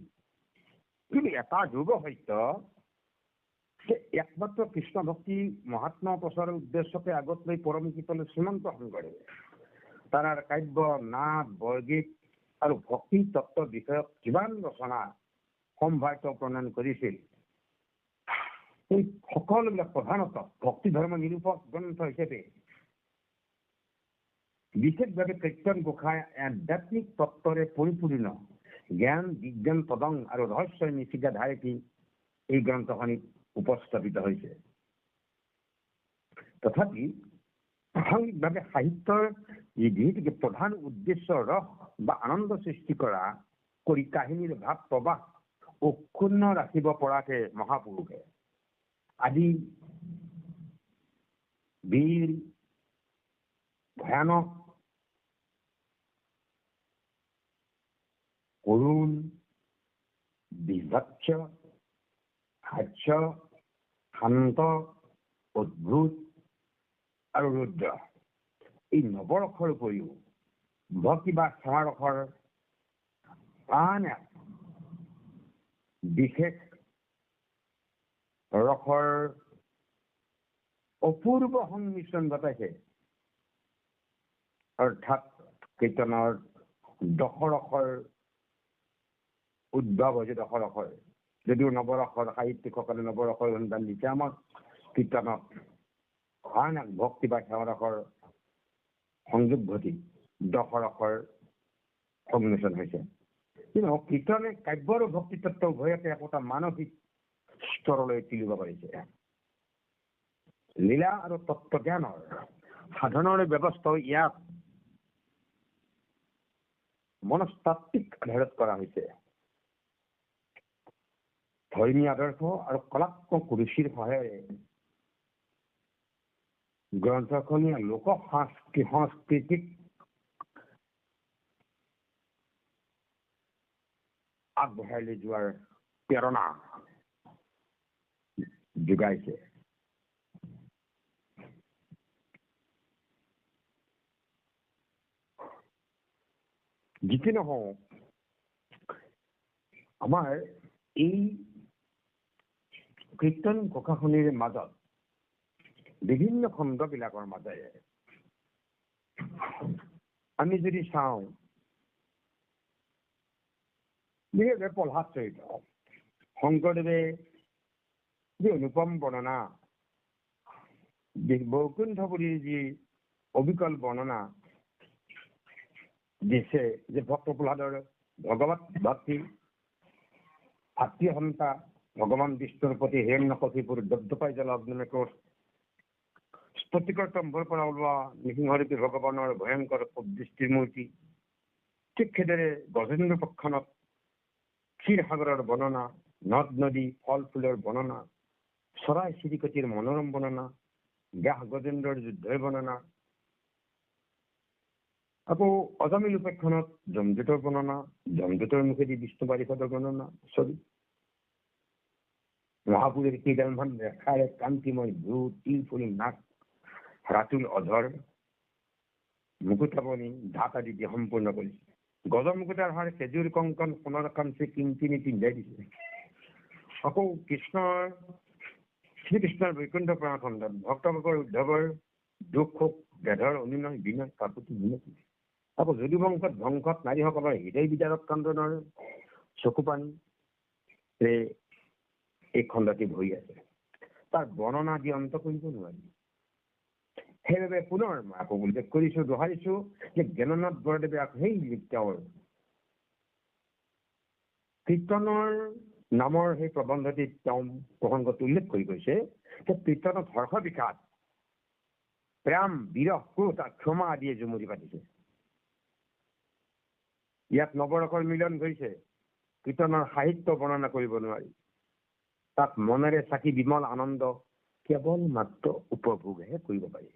কিন্তু এটা যুগ সত্য যে একমাত্ৰ কৃষ্ণ ভক্তি মহাত্মা প্ৰচাৰৰ উদ্দেশ্যকে আগত লৈ পৰম কৃপা শ্ৰীমন্ত শংকৰদেৱে তাৰ কাব্য, নাট, বৰগীত আৰু ভক্তি তত্ত্ব বিষয়ক কিমান ৰচনা সম্ভাৰ প্ৰণয়ন কৰিছিল। এই সকলোবিলাক প্ৰধানতঃ ভক্তি ধৰ্ম নিৰূপক গ্ৰন্থ হিচাপে বিশেষভাৱে কীৰ্তন ঘোষাই আধ্যাত্মিক তত্ত্বৰে পৰিপূৰ্ণ জ্ঞান বিজ্ঞান পদং আৰু ৰহস্যৰ নিশিকা ধাৰেটি এই গ্ৰন্থখনিত উপস্থাপিত হৈছে। তথাপি প্ৰাসংগিকভাৱে সাহিত্যৰ যিহেতুকে প্ৰধান উদ্দেশ্য ৰস বা আনন্দ সৃষ্টি কৰি কাহিনীৰ ভাৱ প্ৰবাহ অক্ষুণ্ণ ৰাখিব পৰাকে মহাপুৰুষে আদি বীৰ ভয়ানক কৰুণ বিভৎস হাস্য শান্ত অদ্ভুত আৰু ৰুদ্ৰ এই নৱৰসৰ উপৰিও ভক্তি বা সেৱাৰসৰ আন এক বিশেষ ৰসৰ অপূৰ্ব সংমিশ্ৰণ ঘটাইছে। অৰ্থাৎ কীৰ্তনৰ দশৰসৰ উদ্ভৱ হৈছে। দশৰসৰ যদিও নৱৰসৰ সাহিত্যিকসকলে নৱৰসৰ অনুদান দিছে, আমাৰ কীৰ্তনত আন এক ভক্তি বা সেৱাৰসৰ সংযোগ ঘটি দশৰসৰ সংমিশ্ৰণ হৈছে। কিন্তু কীৰ্তনে কাব্য আৰু ভক্তি তত্ত্ব উভয়কে একোটা মানসিক স্তৰলৈ তুলিব পাৰিছে। লীলা আৰু তত্ত্বজ্ঞানৰ সাধনৰ ব্যৱস্থাও ইয়াত মনস্তাত্ত্বিক আধাৰত কৰা হৈছে। ধৰ্মীয় আদৰ্শ আৰু কলাত্মক ৰুচিৰ সহায়েৰে গ্ৰন্থখনীয়া লোক সংস্কৃতিক আগবঢ়াই লৈ যোৱাৰ প্ৰেৰণা যোগাইছে। যিকি নহওক, আমাৰ এই কীৰ্তন ঘোষাখনিৰ মাজত বিভিন্ন খণ্ডবিলাকৰ মাজেৰে আমি যদি চাওঁ, বিশেষকৈ প্ৰহ্লাদ চৰিত্ৰ, শংকৰদেৱে যি অনুপম বৰ্ণনা, বৈকুণ্ঠপুৰীৰ যি অবিকল বৰ্ণনা দিছে, যে ভক্ত প্ৰহ্লাদৰ ভগৱত ভক্তি, ভাতৃহন্তা ভগৱান বিষ্ণুৰ প্ৰতি হিৰণ্যকশিপুৰ দব্দপাই জ্বলা অগ্নিমেকৰ স্ফটিকৰ তম্ভৰ পৰা ওলোৱা নৃসিংহৰূপী ভগৱানৰ ভয়ংকৰ দৃষ্টিৰ মূৰ্তি, ঠিক সেইদৰে গজেন্দ্ৰ পক্ষণত ক্ষীৰসাগৰৰ বৰ্ণনা, নদ নদী ফল ফুলৰ বৰ্ণনা, চৰাই চিৰিকটিৰ মনোৰম বৰ্ণনা, ব্যাস গজেন্দ্ৰৰ যুদ্ধৰ বৰ্ণনা, আকৌ অজামিল উপাখ্যানত যমদূতৰ বৰ্ণনা, যমদূতৰ মুখেদি বিষ্ণু পাৰিষদৰ বৰ্ণনা, ছবি মহাপুৰুষৰ কেইডালমান ৰেখাৰে কান্তিময় ভ্ৰু, তিল ফুলি নাক, ৰাতুল অধৰ, মুকুতাবনী, দাঁত আদি দি সম্পূৰ্ণ কৰিছে। গজৰ মুকুতাৰ হাৰ, খেজুৰ কংকন, সোণৰ কাঞ্চি কিংকিনি পিন্ধাই দিছে। আকৌ শ্ৰীকৃষ্ণৰ বৈকুণ্ঠ পুৰাণ খণ্ডত ভক্তভাগৰ উদ্ধৱৰ দুখ সুখ বেধৰ অনুনয় বিনয় কাকুতি মিনতি, আকৌ যদুবংশত ধ্বংসত নাৰীসকলৰ হৃদয় বিদাৰক কান্দনৰ চকুপানী এই খণ্ডটি ভৰি আছে। তাৰ বৰ্ণনা দি অন্ত কৰিব নোৱাৰি। সেইবাবে পুনৰ মই আকৌ উল্লেখ কৰিছো, দোহাৰিছো যে জ্ঞাননাথ বৰদেৱে আকৌ সেই তেওঁৰ কীৰ্তনৰ নামৰ সেই প্ৰবন্ধটিত তেওঁ প্ৰসংগত উল্লেখ কৰি গৈছে যে কীৰ্তনত হৰ্ষ বিষাদ, প্ৰেম, বিৰহ, ক্ৰোধ, ক্ষমা আদিয়ে জুমুৰি পাতিছে। ইয়াত নৱৰসৰ মিলন ঘটিছে। কীৰ্তনৰ সাহিত্য বৰ্ণনা কৰিব নোৱাৰি। তাত মনেৰে চাকি বিমল আনন্দ কেৱল মাত্ৰ উপভোগহে কৰিব পাৰি।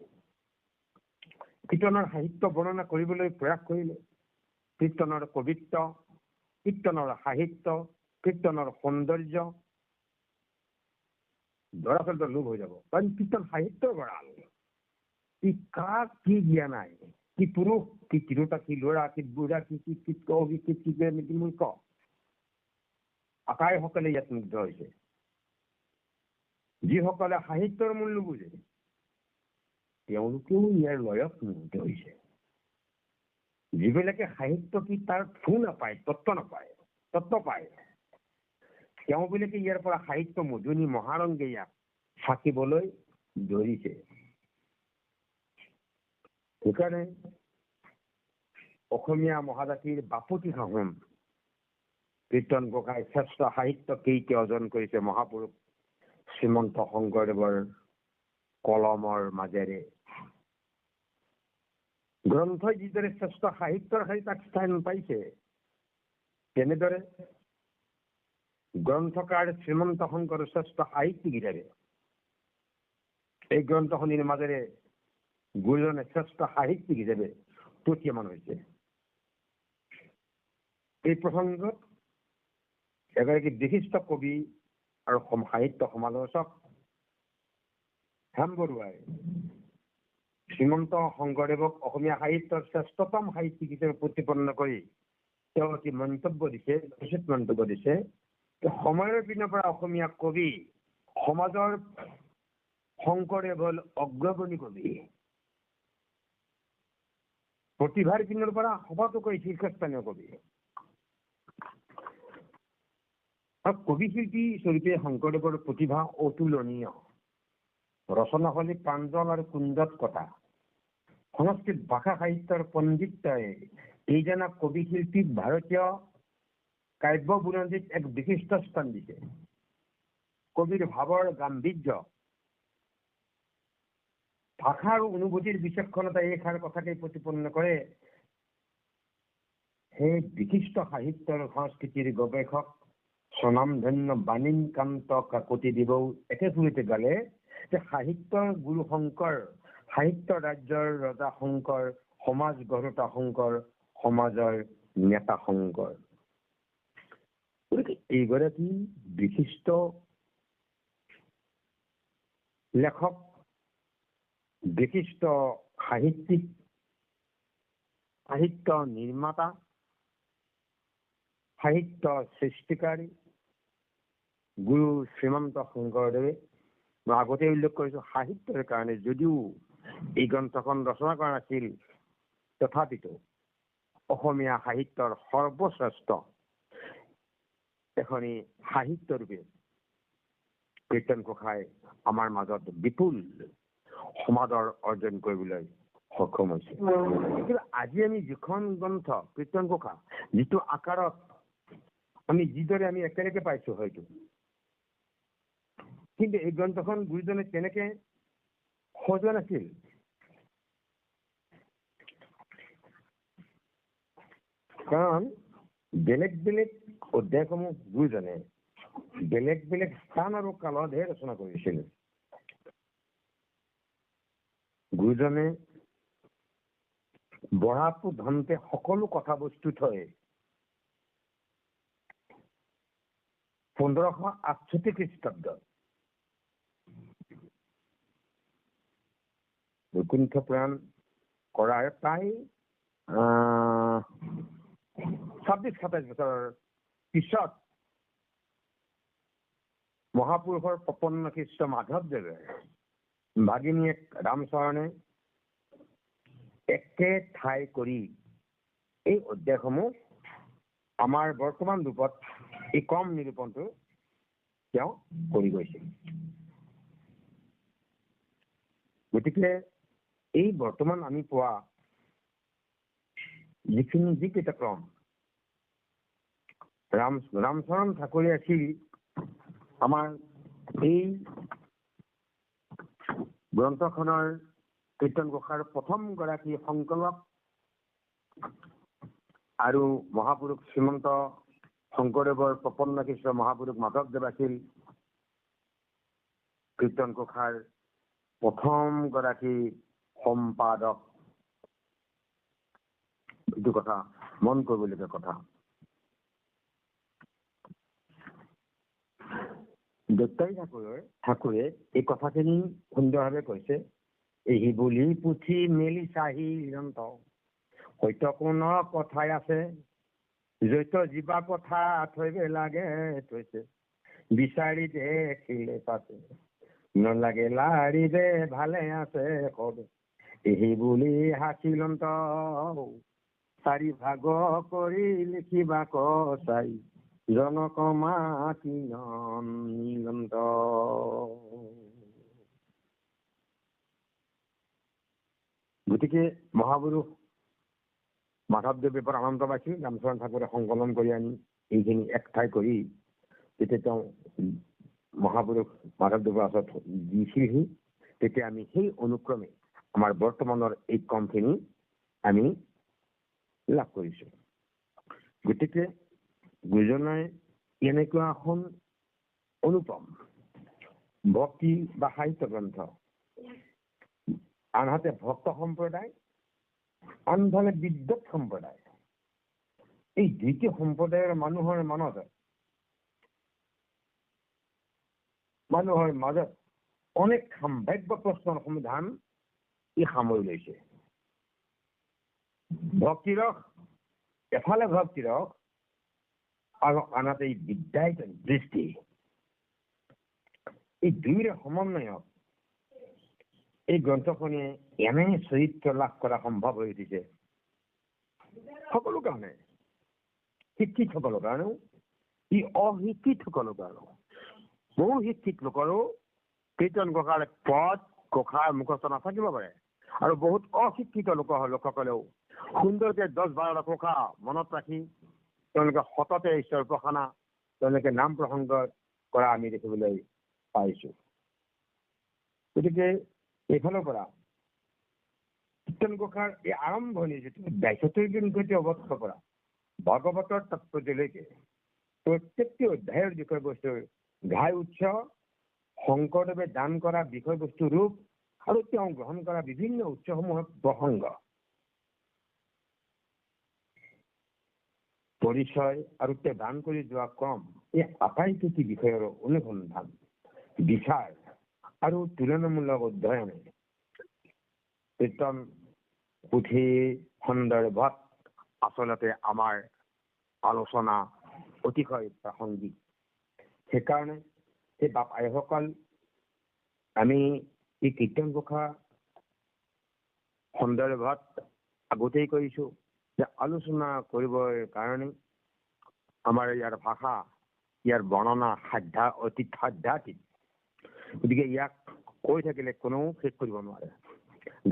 কীৰ্তনৰ সাহিত্য বৰ্ণনা কৰিবলৈ প্ৰয়াস কৰিলে কীৰ্তনৰ কবিত্ব, কীৰ্তনৰ সাহিত্য, কীৰ্তনৰ সৌন্দৰ্য দৰাচলতে লোভ হৈ যাব। কাৰণ কীৰ্তন সাহিত্যৰ গঁৰাল। ই কাক কি দিয়া নাই, কি পুৰুষ, কি তিৰোতা, কি ল'ৰা, কি বুঢ়া, কি কবি, কি মূৰ্খ, আটাইসকলে ইয়াত মুগ্ধ হৈছে। যিসকলে সাহিত্যৰ মূল নুবুজে তেওঁলোকেও ইয়াৰ লয়ত মুগ্ধ হৈছে। যিবিলাকে সাহিত্য কি তাৰ ফু নাপায়, তত্ত্ব পায়, তেওঁবিলাকে ইয়াৰ পৰা সাহিত্য মধুনী মহাৰংগে ইয়াক চাকিবলৈ ধৰিছে। সেইকাৰণে অসমীয়া মহাজাতিৰ বাপতি সাহোন কীৰ্তন ঘোষাই শ্ৰেষ্ঠ সাহিত্য কেইটি অৰ্জন কৰিছে মহাপুৰুষ শ্ৰীমন্ত শংকৰদেৱৰ কলমৰ মাজেৰে। গ্ৰন্থই যিদৰে শ্ৰেষ্ঠ সাহিত্যৰ শাৰীত স্থান পাইছে, তেনেদৰে গ্ৰন্থকাৰ শ্ৰীমন্ত শংকৰ শ্ৰেষ্ঠ সাহিত্যিক হিচাপে এই গ্ৰন্থখনিৰ মাজেৰে গুৰুজনে শ্ৰেষ্ঠ সাহিত্যিক হিচাপে প্ৰতীয়মান হৈছে। এই প্ৰসংগত এগৰাকী বিশিষ্ট কবি আৰু সাহিত্য সমালোচক হেম বৰুৱাই শ্ৰীমন্ত শংকৰদেৱক অসমীয়া সাহিত্যৰ শ্ৰেষ্ঠতম সাহিত্যিক হিচাপে প্ৰতিপন্ন কৰি তেওঁ এটি মন্তব্য দিছে, সময়ৰ পিনৰ পৰা অসমীয়া কবি সমাজৰ শংকৰদেৱ হল অগ্ৰগণী কবি, প্ৰতিভাৰ পিনৰ পৰা সবাতোকৈ শীৰ্ষস্থানীয় কবি। কবি শিল্পী স্বৰূপে শংকৰদেৱৰ প্ৰতিভা অতুলনীয়। ৰচনাশৈলী প্ৰাঞ্জল আৰু কুঞ্জত কটা। সংস্কৃত ভাষা সাহিত্যৰ পণ্ডিতই এইজনা কবি শিল্পীক ভাৰতীয় কাব্য বুৰঞ্জীত এক বিশিষ্ট স্থান দিছে। কবিৰ ভাৱৰ গাম্ভীৰ্য ভাষা আৰু অনুভূতিৰ বিচক্ষণতা এইষাৰ কথাকেই প্ৰতিপন্ন কৰে। সেই বিশিষ্ট সাহিত্য আৰু সংস্কৃতিৰ গৱেষক স্বনামধন্য বাণীকান্ত কাকতিদেৱেও একেসুৰতে গালে যে সাহিত্যৰ গুৰু শংকৰ, সাহিত্য ৰাজ্যৰ ৰজা শংকৰ, সমাজ গঢ়োতা শংকৰ, সমাজৰ নেতা শংকৰ। গতিকে এইগৰাকী বিশিষ্ট লেখক, বিশিষ্ট সাহিত্যিক, সাহিত্য নিৰ্মাতা, সাহিত্য সৃষ্টিকাৰী গুৰু শ্ৰীমন্ত শংকৰদেৱে, মই আগতে উল্লেখ কৰিছো সাহিত্যৰ কাৰণে যদিও এই গ্ৰন্থখন ৰচনা কৰা নাছিল, তথাপিতো অসমীয়া সাহিত্যৰ সৰ্বশ্ৰেষ্ঠ এখনি সাহিত্য ৰূপে কীৰ্তন ঘোষাই আমাৰ মাজত বিপুল সমাদৰ অৰ্জন কৰিবলৈ সক্ষম হৈছে। কিন্তু আজি আমি যিখন গ্ৰন্থ কীৰ্তন ঘোষা, যিটো আকাৰত আমি যিদৰে আমি একেলগে পাইছো হয়তো, কিন্তু এই গ্ৰন্থখন গুৰুজনে তেনেকে সজোৱা নাছিল। কাৰণ বেলেগ বেলেগ অধ্যায়সমূহ গুৰুজনে বেলেগ বেলেগ স্থান আৰু কালতহে ৰচনা কৰিছিল। গুৰুজনে বৰাপু ধনতে সকলো কথা বস্তু থৈ 1568 খ্ৰীষ্টাব্দত বৈকুণ্ঠ পুৰাণ কৰাৰ প্ৰায় 26-27 বছৰৰ পিছত মহাপুৰুষৰ প্ৰপন্ন শিষ্য মাধৱদেৱে ভাগিনীয়েক ৰামচৰণে একে ঠাই কৰি এই অধ্যায়সমূহ আমাৰ বৰ্তমান ৰূপত এই কম নিৰূপণটো তেওঁ কৰি গৈছিল। গতিকে এই বৰ্তমান আমি পোৱা যিকেইটা ক্ৰম, ৰামচৰণ ঠাকুৰে আছিল আমাৰ এই গ্ৰন্থখনৰ কীৰ্তন ঘোষাৰ প্ৰথম গৰাকী সংকলক, আৰু মহাপুৰুষ শ্ৰীমন্ত শংকৰদেৱৰ প্ৰপন্ন শিষ্য মহাপুৰুষ মাধৱদেৱ আছিল কীৰ্তন ঘোষাৰ প্ৰথম গৰাকী সম্পাদক। এইটো কথা মন কৰিবলগীয়া কথা। দত্তাই ঠাকুৰে এই কথাখিনি সুন্দৰভাৱে কৈছে। এই বুলি পুথি মেলি চাহি নিৰন্ত সত্য কোন কথাই আছে, যত জীৱা কথা থৈব লাগে থৈছে, বিচাৰি দেখিলে পাছে, নলাগে লাৰি দে ভালে আছে কবে, এই বুলি হাচিলন্ত চাৰি ভাগ কৰি লিখিবা কচাই, জনক মাতি নিলন্ত। গতিকে মহাপুৰুষ মাধৱদেৱে বৰ আনন্দ পাইছিল। ৰামচৰণ ঠাকুৰে সংকলন কৰি আনি এইখিনি এক ঠাই কৰি যেতিয়া তেওঁ মহাপুৰুষ মাধৱদেৱৰ ওচৰত দিছিলহি, তেতিয়া আমি সেই অনুক্ৰমে আমাৰ বৰ্তমানৰ এই ক্ৰমখিনি আমি লাভ কৰিছো। গতিকে গুৰুজনাই এনেকুৱা এখন অনুপম ভক্তি বা সাহিত্য গ্ৰন্থ, আনহাতে ভক্ত সম্প্ৰদায়, আনফালে বিদ্বৎ সম্প্ৰদায়, এই দুইটি সম্প্ৰদায়ৰ মানুহৰ মাজত অনেক সাম্ভাব্য প্ৰশ্নৰ সমাধান ই সামৰি লৈছে। ভক্তিৰস, এফালে ভক্তিৰস আৰু আনহাতে এই বিদ্যায়তন দৃষ্টি, এই দুয়োৰে সমন্বয়ত এই গ্ৰন্থখনে এনে চৰিত্ৰ লাভ কৰা সম্ভৱ হৈ উঠিছে। সকলো কাৰণে, শিক্ষিত সকলৰ কাৰণেও, ই অশিক্ষিত সকলৰ কাৰণেও, বহু শিক্ষিত লোকৰো কীৰ্তন ঘোষাৰ পদ ঘোষাৰ মুখস্থ নাথাকিব পাৰে, আৰু বহুত অশিক্ষিত লোকসকলেও সুন্দৰকে 10-12 ঘোষা মনত ৰাখি তেওঁলোকে সততে ঈশ্বৰ উপাসনা, তেওঁলোকে নাম প্ৰসংগ কৰা আমি দেখিবলৈ পাইছো। গতিকে এইফালৰ পৰা কীৰ্তন ঘোষাৰ এই আৰম্ভণি যিটো অধ্যায় চতুৰ্দিন সৈতে অৱস্থ কৰা ভাগৱতৰ তাৎপৰ্যলৈকে প্ৰত্যেকটি অধ্যায়ৰ বিষয়বস্তু ঘাই উৎস, শংকৰদেৱে দান কৰা বিষয়বস্তু ৰূপ আৰু তেওঁ গ্ৰহণ কৰা বিভিন্ন উৎসসমূহৰ প্ৰসংগ, পৰিচয় আৰু তেওঁ দান কৰি যোৱা ক্ৰম, এই আটাইকেইটি বিষয়ৰ অনুসন্ধান, বিচাৰ আৰু তুলনামূলক অধ্যয়নে কীৰ্তন পুথিৰ সন্দৰ্ভত আচলতে আমাৰ আলোচনা অতিশয় প্ৰাসংগিক। সেইকাৰণে এই বাপ আইসকল আমি এই কীৰ্তন ঘোষা সন্দৰ্ভত আগতেই কৈছো যে আলোচনা কৰিবৰ কাৰণে আমাৰ ইয়াৰ ভাষা, ইয়াৰ বৰ্ণনা অতি সাধ্যাতীত। গতিকে ইয়াক কৈ থাকিলে কোনেও শেষ কৰিব নোৱাৰে,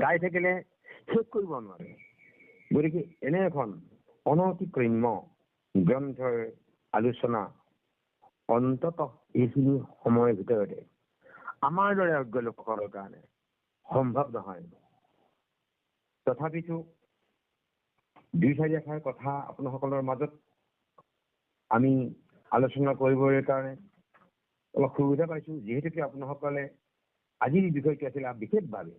গাই থাকিলে শেষ কৰিব নোৱাৰে। গতিকে এনে এখন অনতিক্ৰম্য গ্ৰন্থৰ আলোচনা অন্ততঃ এইখিনি সময়ৰ ভিতৰতে আমাৰ দৰে অজ্ঞ লোকসকলৰ কাৰণে সম্ভৱ নহয়। তথাপিতো দুই চাৰি এষাৰ কথা আপোনাসকলৰ মাজত আমি আলোচনা কৰিবৰ কাৰণে অলপ সুবিধা পাইছো, যিহেতুকে আপোনাসকলে আজিৰ বিষয়টো আছিল বিশেষভাৱে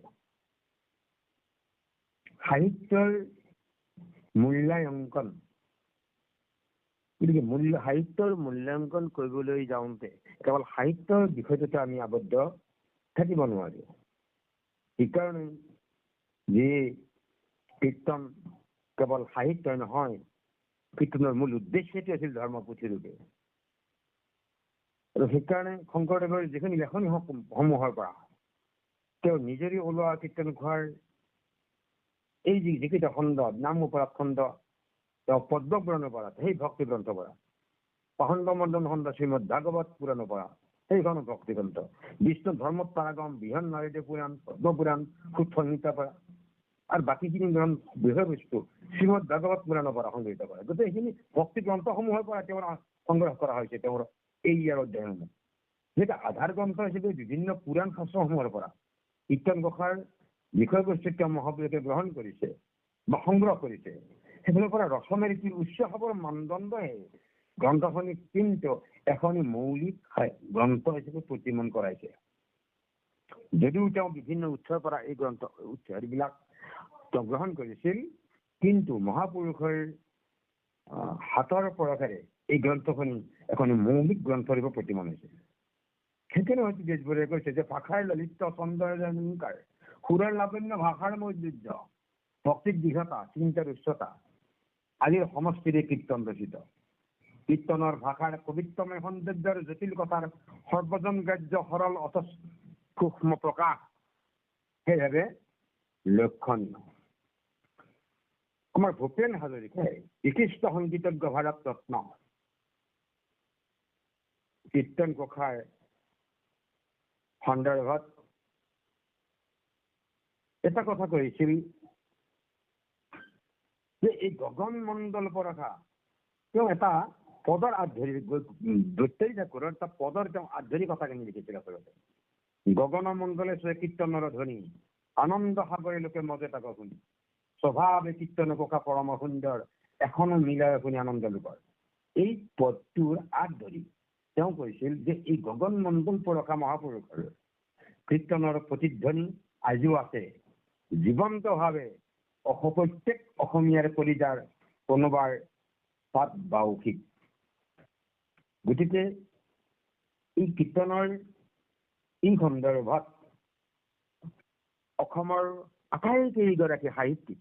সাহিত্যৰ মূল্যাংকন। গতিকে সাহিত্যৰ মূল্যাংকন কৰিবলৈ যাওঁতে কেৱল সাহিত্যৰ বিষয়টোতে আমি আবদ্ধ থাকিব নোৱাৰো। সেইকাৰণে যে কীৰ্তন কেৱল সাহিত্য নহয়, কীৰ্তনৰ মূল উদ্দেশ্যটো আছিল ধৰ্মপুথি ৰূপে। আৰু সেইকাৰণে শংকৰদেৱৰ যিখিনি লেখনি সমূহৰ পৰা তেওঁ নিজেই ওলোৱা কীৰ্তন ঘোষাৰ এই যিকেইটা খণ্ড, নাম অপৰাধ খণ্ড, তেওঁ পদ্মপুৰাণৰ পৰা, সেই ভক্তি গ্ৰন্থৰ পৰা, পাখণ্ড মণ্ডন খণ্ড শ্ৰীমদ ভাগৱত পুৰাণৰ পৰা, সেইখন ভক্তি গ্ৰন্থ, বিষ্ণু ধৰ্মোত্তৰাগম, বৃহৎ নাৰদীয় পুৰাণ, পদ্মপুৰাণ, সূত্ৰ সংহিতাৰ পৰা, আৰু বাকীখিনি গ্ৰন্থ বিষয়বস্তু শ্ৰীমদ ভাগৱত পুৰাণৰ পৰা সংগৃহীত কৰা। গতিকে সেইখিনি ভক্তি গ্ৰন্থসমূহৰ পৰা তেওঁৰ সংগ্ৰহ কৰা হৈছে। তেওঁৰ এই ইয়াৰ অধ্যয়নসমূহ যেটা আধাৰ গ্ৰন্থ হিচাপে বিভিন্ন পুৰাণ শাস্ত্ৰসমূহৰ পৰা কীৰ্তন ঘোষাৰ বিষয়বস্তু তেওঁ মহাপুৰুষে গ্ৰহণ কৰিছে বা সংগ্ৰহ কৰিছে। সেইফালৰ পৰা ৰচনা ৰীতিৰ উচ্চ খাবৰ মানদণ্ডহে গ্ৰন্থখনি কিন্তু এখনি মৌলিক গ্ৰন্থ হিচাপে প্ৰতিমন কৰাইছে। যদিও তেওঁ বিভিন্ন উৎসৰ পৰা এই গ্ৰন্থ উৎসবিলাক তেওঁ গ্ৰহণ কৰিছিল, কিন্তু মহাপুৰুষৰ হাতৰ পৰশেৰে এই গ্ৰন্থখনি এখনি মৌলিক গ্ৰন্থৰূপে প্ৰতিমন হৈছে। সেইকাৰণে হয়তো বেজবৰুৱাই কৈছে যে ভাষাৰ ললিত চন্দ্ৰৰ সুৰৰ লাৱণ্য, ভাষাৰ মৌৰ্য, ভক্তিৰ দৃঢ়তা, চিন্তাৰ উচ্চতা আদিৰ সমষ্টিৰে কীৰ্তন ৰচিত। কীৰ্তনৰ ভাষাৰ পবিত্ৰময় সৌন্দৰ্যৰ জটিল কথাৰ সৰ্বজন গ্ৰাহ্য সৰল অথচ সূক্ষ্ম প্ৰকাশ সেইভাৱে লক্ষণীয়। আমাৰ ভূপেন হাজৰিকাই বিশিষ্ট সংগীতজ্ঞ ভাৰত ৰত্ন কীৰ্তন ঘোষাৰ সন্দৰ্ভত এটা কথা কৈছিল যে এই গগন মণ্ডল পৰশা তেওঁ এটা পদৰ দৈত্যাৰী ঠাকুৰৰ এটা পদৰ তেওঁ আধ্যাত্মিকতাখিনি লিখিছিল। আচলতে গগন মণ্ডলে চয় কীৰ্তনৰ ধ্বনি, আনন্দ সাগৰে লোকে মজে তাক শুনি, স্বভাৱে কীৰ্তন ঘোষা পৰম সুন্দৰ, এখনো মিলাই শুনি আনন্দ লোকৰ। এই পদটোৰ আগ ধৰি তেওঁ কৈছিল যে এই গগন মণ্ডল পৰশা মহাপুৰুষৰ কীৰ্তনৰ প্ৰতিধ্বনি আজিও আছে জীৱন্তভাৱে প্ৰত্যেক অসমীয়াৰ কলিজাৰ কোনোবাৰ পাত বাউসিক। গতিকে এই কীৰ্তনৰ এই সন্দৰ্ভত অসমৰ আটাইকেইগৰাকী সাহিত্যিক,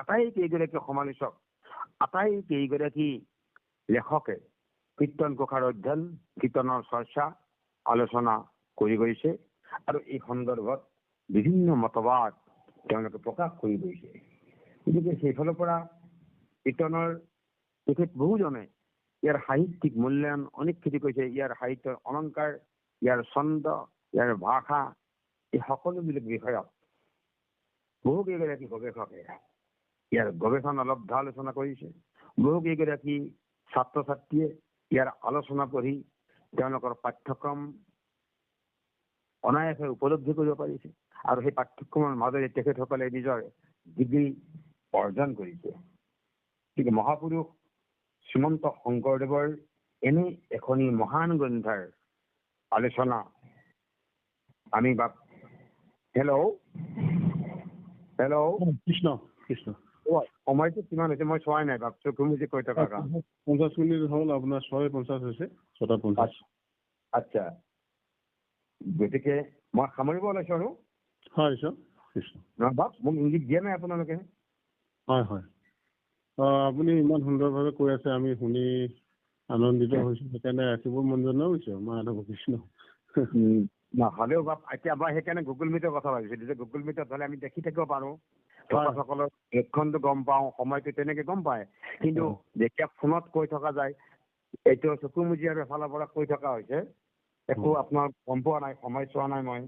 আটাইকেইগৰাকী সমালোচক, আটাইকেইগৰাকী লেখকে কীৰ্তন ঘোষাৰ অধ্যয়ন, কীৰ্তনৰ চৰ্চা, আলোচনা কৰি গৈছে আৰু এই সন্দৰ্ভত বিভিন্ন মতবাদ তেওঁলোকে প্ৰকাশ কৰি গৈছে। গতিকে সেইফালৰ পৰা কীৰ্তনৰ তেখেত বহুজনে ইয়াৰ সাহিত্যিক মূল্যায়ন অনেক খেতি কৰিছে। ইয়াৰ সাহিত্যৰ অলংকাৰ, ইয়াৰ ছন্দ, ইয়াৰ ভাষা, এই সকলোবিলাক বিষয়ত বহুকেইগৰাকী গৱেষকে ইয়াৰ গৱেষণালব্ধ আলোচনা কৰিছে। বহুকেইগৰাকী ছাত্ৰ ছাত্ৰীয়ে ইয়াৰ আলোচনা পঢ়ি তেওঁলোকৰ পাঠ্যক্ৰম অনায়াসে উপলব্ধি কৰিব পাৰিছে। আৰু সেই পাঠ্যক্ৰমৰ মাজেৰে তেখেতসকলে নিজৰ ডিগ্ৰী অৰ্জন কৰিছে। কিন্তু মহাপুৰুষ শ্ৰীমন্ত শংকৰদেৱৰ এনে এখনি মহান গ্ৰন্থৰ আলোচনা আমি হেল্ল' কৃষ্ণ কৃষ্ণ সময়টো কিমান হৈছে মই চোৱাই নাই বাপ চকু মুজি কৈ থকা 50 মিনিট হ'ল আপোনাৰ 6:50 হৈছে 6:50। আচ্ছা, গতিকে মই সামৰিব ওলাইছো আৰু হয় ছাৰ কৃষ্ণ বাপ মোক ইংগিত দিয়া নাই আপোনালোকে। হয় হয় আপুনি ইমান সুন্দৰভাৱে কৈ আছে, আমি শুনি আনন্দিত হৈছো, সেইকাৰণে ৰাখিব মন জনাও হৈছে মাধৱ কৃষ্ণ। নহ'লেও বাপ এতিয়া মই সেইকাৰণে গুগল মিটৰ কথা ভাবিছিলো যে গুগল মিটত হ'লে আমি দেখি থাকিব পাৰো, ভকতসকলৰ লক্ষণটো গম পাওঁ, সময়টো তেনেকে গম পায়। কিন্তু যেতিয়া ফোনত কৈ থকা যায়, এইটো চকু মুজি আৰু এফালৰ পৰা কৈ থকা হৈছে, একো আপোনাৰ গম পোৱা নাই, সময় চোৱা নাই মই।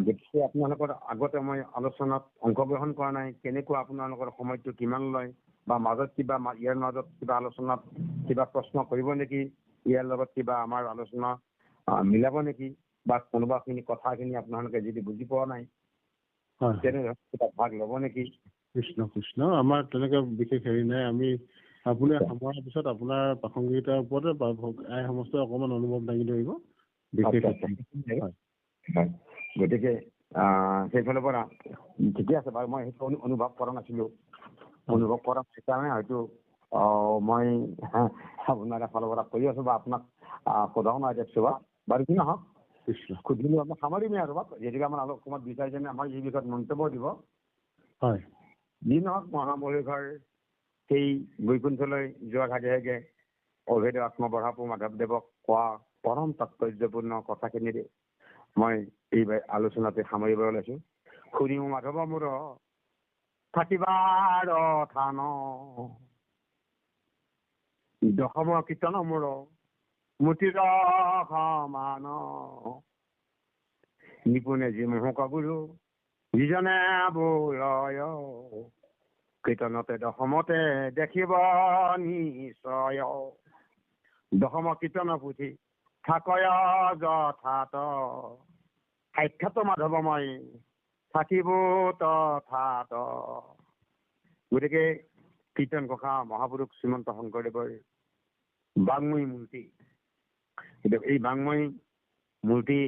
গতিকে আপোনালোকৰ আগতে মই আলোচনাত অংশগ্ৰহণ কৰা নাই, কেনেকুৱা আপোনালোকৰ সময়টো কিমান লয়, বা মাজত কিবা ইয়াৰ মাজত কিবা আলোচনাত কিবা প্ৰশ্ন কৰিব নেকি, ইয়াৰ লগত কিবা আমাৰ আলোচনা মিলাব নেকি, বা কোনোবাখিনি কথাখিনি আপোনালোকে যদি বুজি পোৱা নাই তেনেধৰণে কিবা ভাগ ল'ব নেকি? কৃষ্ণ কৃষ্ণ আমাৰ তেনেকে বিশেষ হেৰি নাই, আমি আপুনি সামৰাৰ পিছত আপোনাৰ প্ৰাসংগিকতাৰ ওপৰতে আই সমস্ত অকণমান অনুভৱ দাঙি ধৰিব। গতিকে সেইফালৰ পৰা ঠিকে আছে বাৰু, মই সেইটো অনুভৱ কৰা নাছিলো, অনুভৱ কৰা সেইকাৰণে হয়তো মই আপোনাৰ এফালৰ পৰা কৰি আছো বা আপোনাক সোধাও নাই দেখছো বাৰু কি নহওক সুধিলো আপোনাক সামৰিমেই আৰু যিহেতুকে আমাৰ অসমত বিচাৰিছে আমাৰ এই বিষয়ত মন্তব্য দিব। হয় যি নহওক মহামূলঘৰ সেই বৈকুণ্ঠলৈ যোৱাৰ ভাগে ভাগে অভেদ আত্মবঢ়াপু মাধৱদেৱক কোৱা পৰম তাৎপৰ্যপূৰ্ণ কথাখিনিৰে মই এই আলোচনাতে সামৰিব ওলাইছো। শুনিও মাধৱ মোৰ থাকিবাৰ থান দশম কীৰ্তন মোৰ মুতিৰ সমান নিপুণে যি মোহ কগুৰু যিজনে বোলয় কীৰ্তনতে দশমতে দেখিব নিশ্চয় দশম কীৰ্তন পুথি থাকয় যথাত সাক্ষাৎ মাধৱময় থাকিব তথাত। গতিকে কীৰ্তন ঘোষা মহাপুৰুষ শ্ৰীমন্ত শংকৰদেৱৰ বাংময়ী মূৰ্তি, এই বাংময়ী মূৰ্তি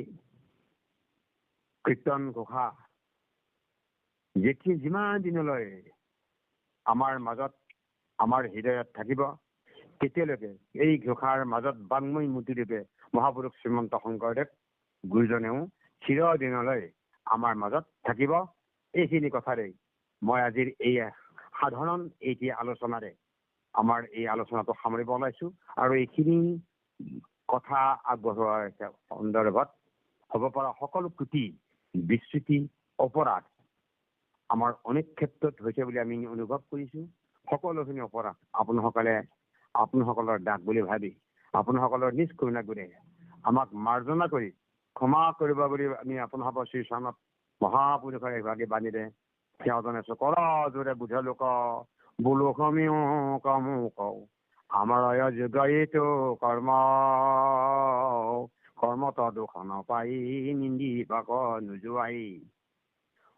কীৰ্তন ঘোষা যিমান দিনলৈ আমাৰ মাজত আমাৰ হৃদয়ত থাকিব, তেতিয়ালৈকে এই ঘোষাৰ মাজত বাংময়ী মূৰ্তিৰূপে মহাপুৰুষ শ্ৰীমন্ত শংকৰদেৱ গুৰুজনেও চিৰদিনলৈ আমাৰ মাজত থাকিব। এইখিনি কথাৰে মই আজিৰ এই সাধাৰণ এইটি আলোচনাৰে আমাৰ এই আলোচনাটো সামৰিব ওলাইছো, আৰু এইখিনি কথা আগবঢ়োৱাৰ সন্দৰ্ভত হ'ব পৰা সকলো ত্ৰুটি বিচ্যুতি অপৰাধ আমাৰ অনেক ক্ষেত্ৰত হৈছে বুলি আমি অনুভৱ কৰিছো। সকলোখিনি অপৰাধ আপোনাসকলৰ দাগ বুলি ভাবি আপোনাসকলৰ নিজ কৰুণা গুণে আমাক মাৰ্জনা কৰি ক্ষমা কৰিব বুলি আমি আপোনালোকৰ শ্ৰীচৰণত মহাপুৰুষৰ এভাগে বাণীৰে সেৱা জনাইছো। কৰ জোৰে বুঝলোক বোলো সমিও কমো কওঁ আমাৰ যোগাইতো কৰ্ম কৰ্মত দুখন পাই নিন্দি পাক নোযোৱাই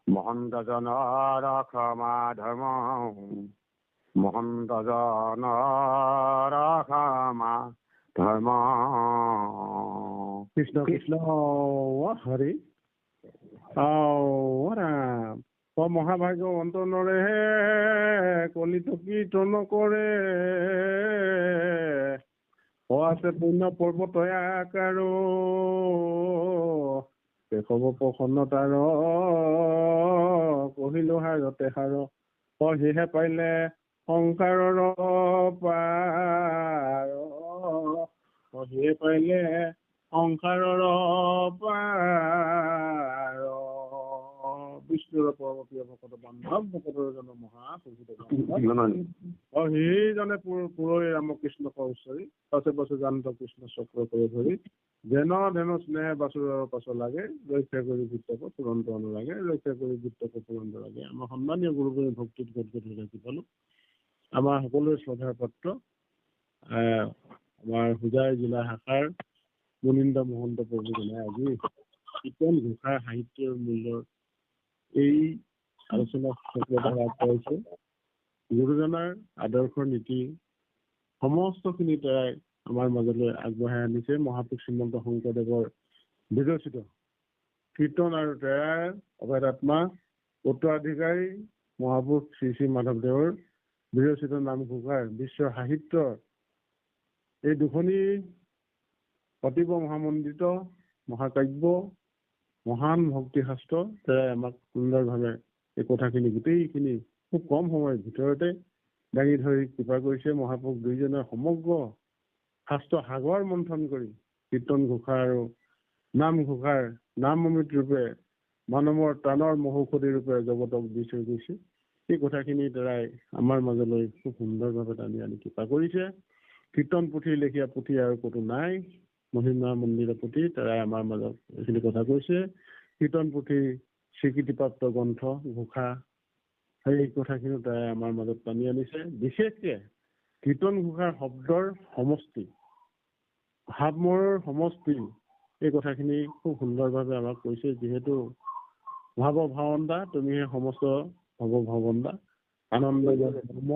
মহন্ত জনৰ ক্ষমা ধৰ্ম মহন্ত জনৰ ক্ষমা ধৰ্ম। কৃষ্ণ কৃষ্ণ হৰি ৰাম মহাভাগ্য অন্তনৰে কলিত কীৰ্তন কৰে আছে পুণ্য পৰ্বত আকাৰো কেশৱ প্ৰসন্নতাৰ কহিলো হাৰতে সাৰ পঢ়িহে পাৰিলে সংসাৰৰ পাৰ পঢ়িহে পাৰিলে সংসাৰৰ পাৰ বিষ্ণুৰ পৰমপ্ৰিয় ভকত বান্ধৱ ভকতৰ জন মহাপ্ৰভু সিজনে পুৰৈ ৰামকৃষ্ণ কৌশৰী পাছে পাছে জানত কৃষ্ণ চক্ৰ কৰি ধৰি যেন ধেনু স্নেহ বাসুৰৰ পাছ লাগে ৰক্ষা কৰি বৃত্তক পুৰন্ত অনুৰাগে ৰক্ষা কৰি বৃত্তক পুৰন্ত লাগে। আমাৰ সন্মানীয় গুৰুজনী ভক্তিত গদগদ হৈ থাকি পালো। আমাৰ সকলোৰে শ্ৰদ্ধাৰ পাত্ৰ আমাৰ হোজাই জিলা শাখাৰ মুনীন্দ্ৰ মহন্ত প্ৰভুজনে আজি কীৰ্তন ঘোষাৰ সাহিত্যৰ মূল্যৰ এই আলোচনা চক্ৰটা আগবঢ়াইছে। গুৰুজনাৰ আদৰ্শৰ নীতি সমস্তখিনি তাই আমাৰ মাজলৈ আগবঢ়াই আনিছে। মহাপুৰুষ শ্ৰীমন্ত শংকৰদেৱৰ বিৰচিত কীৰ্তন আৰু তেৰাৰ অভেদ আত্মা উত্তৰাধিকাৰী মহাপুৰুষ শ্ৰী শ্ৰী মাধৱদেৱৰ বিৰচিত নামঘোষাৰ বিশ্ব সাহিত্যৰ এই দুখনি অতীব মহামণ্ডিত মহাকাব্য মহান ভক্তিশাস্ত্ৰ তেৰাই আমাক সুন্দৰভাৱে এই কথাখিনি গোটেইখিনি খুব কম সময়ৰ ভিতৰতে দাঙি ধৰি কৃপা কৰিছে। মহাপুৰুষ দুইজনে সমগ্ৰ শাস্ত্ৰ সাগৰ মন্থন কৰি কীৰ্তন ঘোষা আৰু নামঘোষাৰ নাম অমৃত ৰূপে মানৱৰ প্ৰাণৰ মহৌষধি ৰূপে জগতক দি থৈ গৈছে। এই কথাখিনি দ্বাৰাই আমাৰ মাজলৈ খুব সুন্দৰভাৱে টানি আনি কৃপা কৰিছে। কীৰ্তন পুথি লেখীয়া পুথি আৰু ক'তো নাই। মহিমা মন্দিৰৰ পুথি তাৰাই আমাৰ মাজত এইখিনি কথা কৈছে। কীৰ্তন পুথি স্বীকৃতিপ্ৰাপ্ত গ্ৰন্থ ঘোষা সেই কথাখিনি তাৰাই আমাৰ মাজত টানি আনিছে। বিশেষকে কীৰ্তন ঘোষাৰ শব্দৰ সমষ্টি ভাৱৰ সমষ্টি এই কথাখিনি খুব সুন্দৰভাৱে আমাক কৈছে। যিহেতু ভাৱ ভাৱন্দা তুমিহে সমস্ত ভৱ ভৱন্দা আনন্দ ধৰ্ম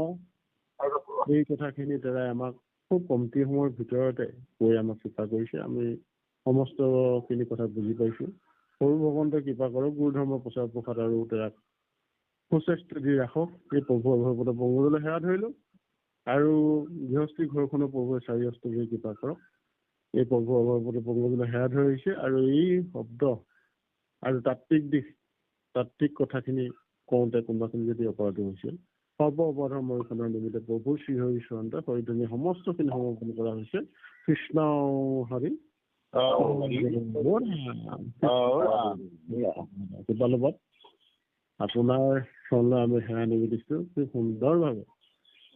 এই কথাখিনি দ্বাৰাই আমাক খুব কমটি সময়ৰ ভিতৰতে কৈ আমাক কৃপা কৰিছে। আমি সমস্তখিনি কথা বুজি পাইছো। সৰু ভগৱন্তই কৃপা কৰক, গুৰু ধৰ্ম প্ৰচাৰ প্ৰসাৰ আৰু তেৰাক সুস্বাস্থ্য দি ৰাখক। এই প্ৰভু অভয়পদ পংকজলৈ সেৱা ধৰিলো আৰু গৃহস্থী ঘৰখনৰ প্ৰভুৱে চাৰি অস্ত হৈ কৃপা কৰক। এই প্ৰভু অভয়পদ পংকজলৈ সেৱা ধৰিছে আৰু এই শব্দ আৰু তাত্বিক কথাখিনি কওঁতে কোনোবাখিনি যদি অপৰাধী হৈছিল সৰ্ব অপৰাধৰ মৰিখনৰ নিমিত্তে প্ৰভু শ্ৰীহৰি চৰণতে হৰিধনী সমস্তখিনি সমৰ্পণ কৰা হৈছে। কৃষ্ণ হৰি কৃপালুবত আপোনাৰ চৰণলৈ আমি সেৱা নিবেদিছো। খুব সুন্দৰভাৱে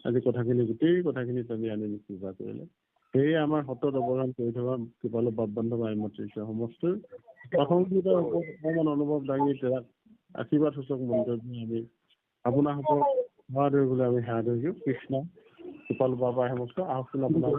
আজি কথাখিনি গোটেই কথাখিনি আমি আনি কৃপা কৰিলে। সেয়ে আমাৰ সতত অৱদান কৰি থকা কৃপালু বাপ বান্ধৱ আইমত সমস্ত প্ৰসংগিত অকণমান অনুভৱ দাঙি তেৰাক আশীৰ্বাদ সূচক মন্তব্য আমি আপোনাৰ সকলক সেৱা ধৰিবলৈ আমি সেৱা ধৰিছো। কৃষ্ণ কৃপালু বাবাই সমস্ত আহকচোন আপোনাৰ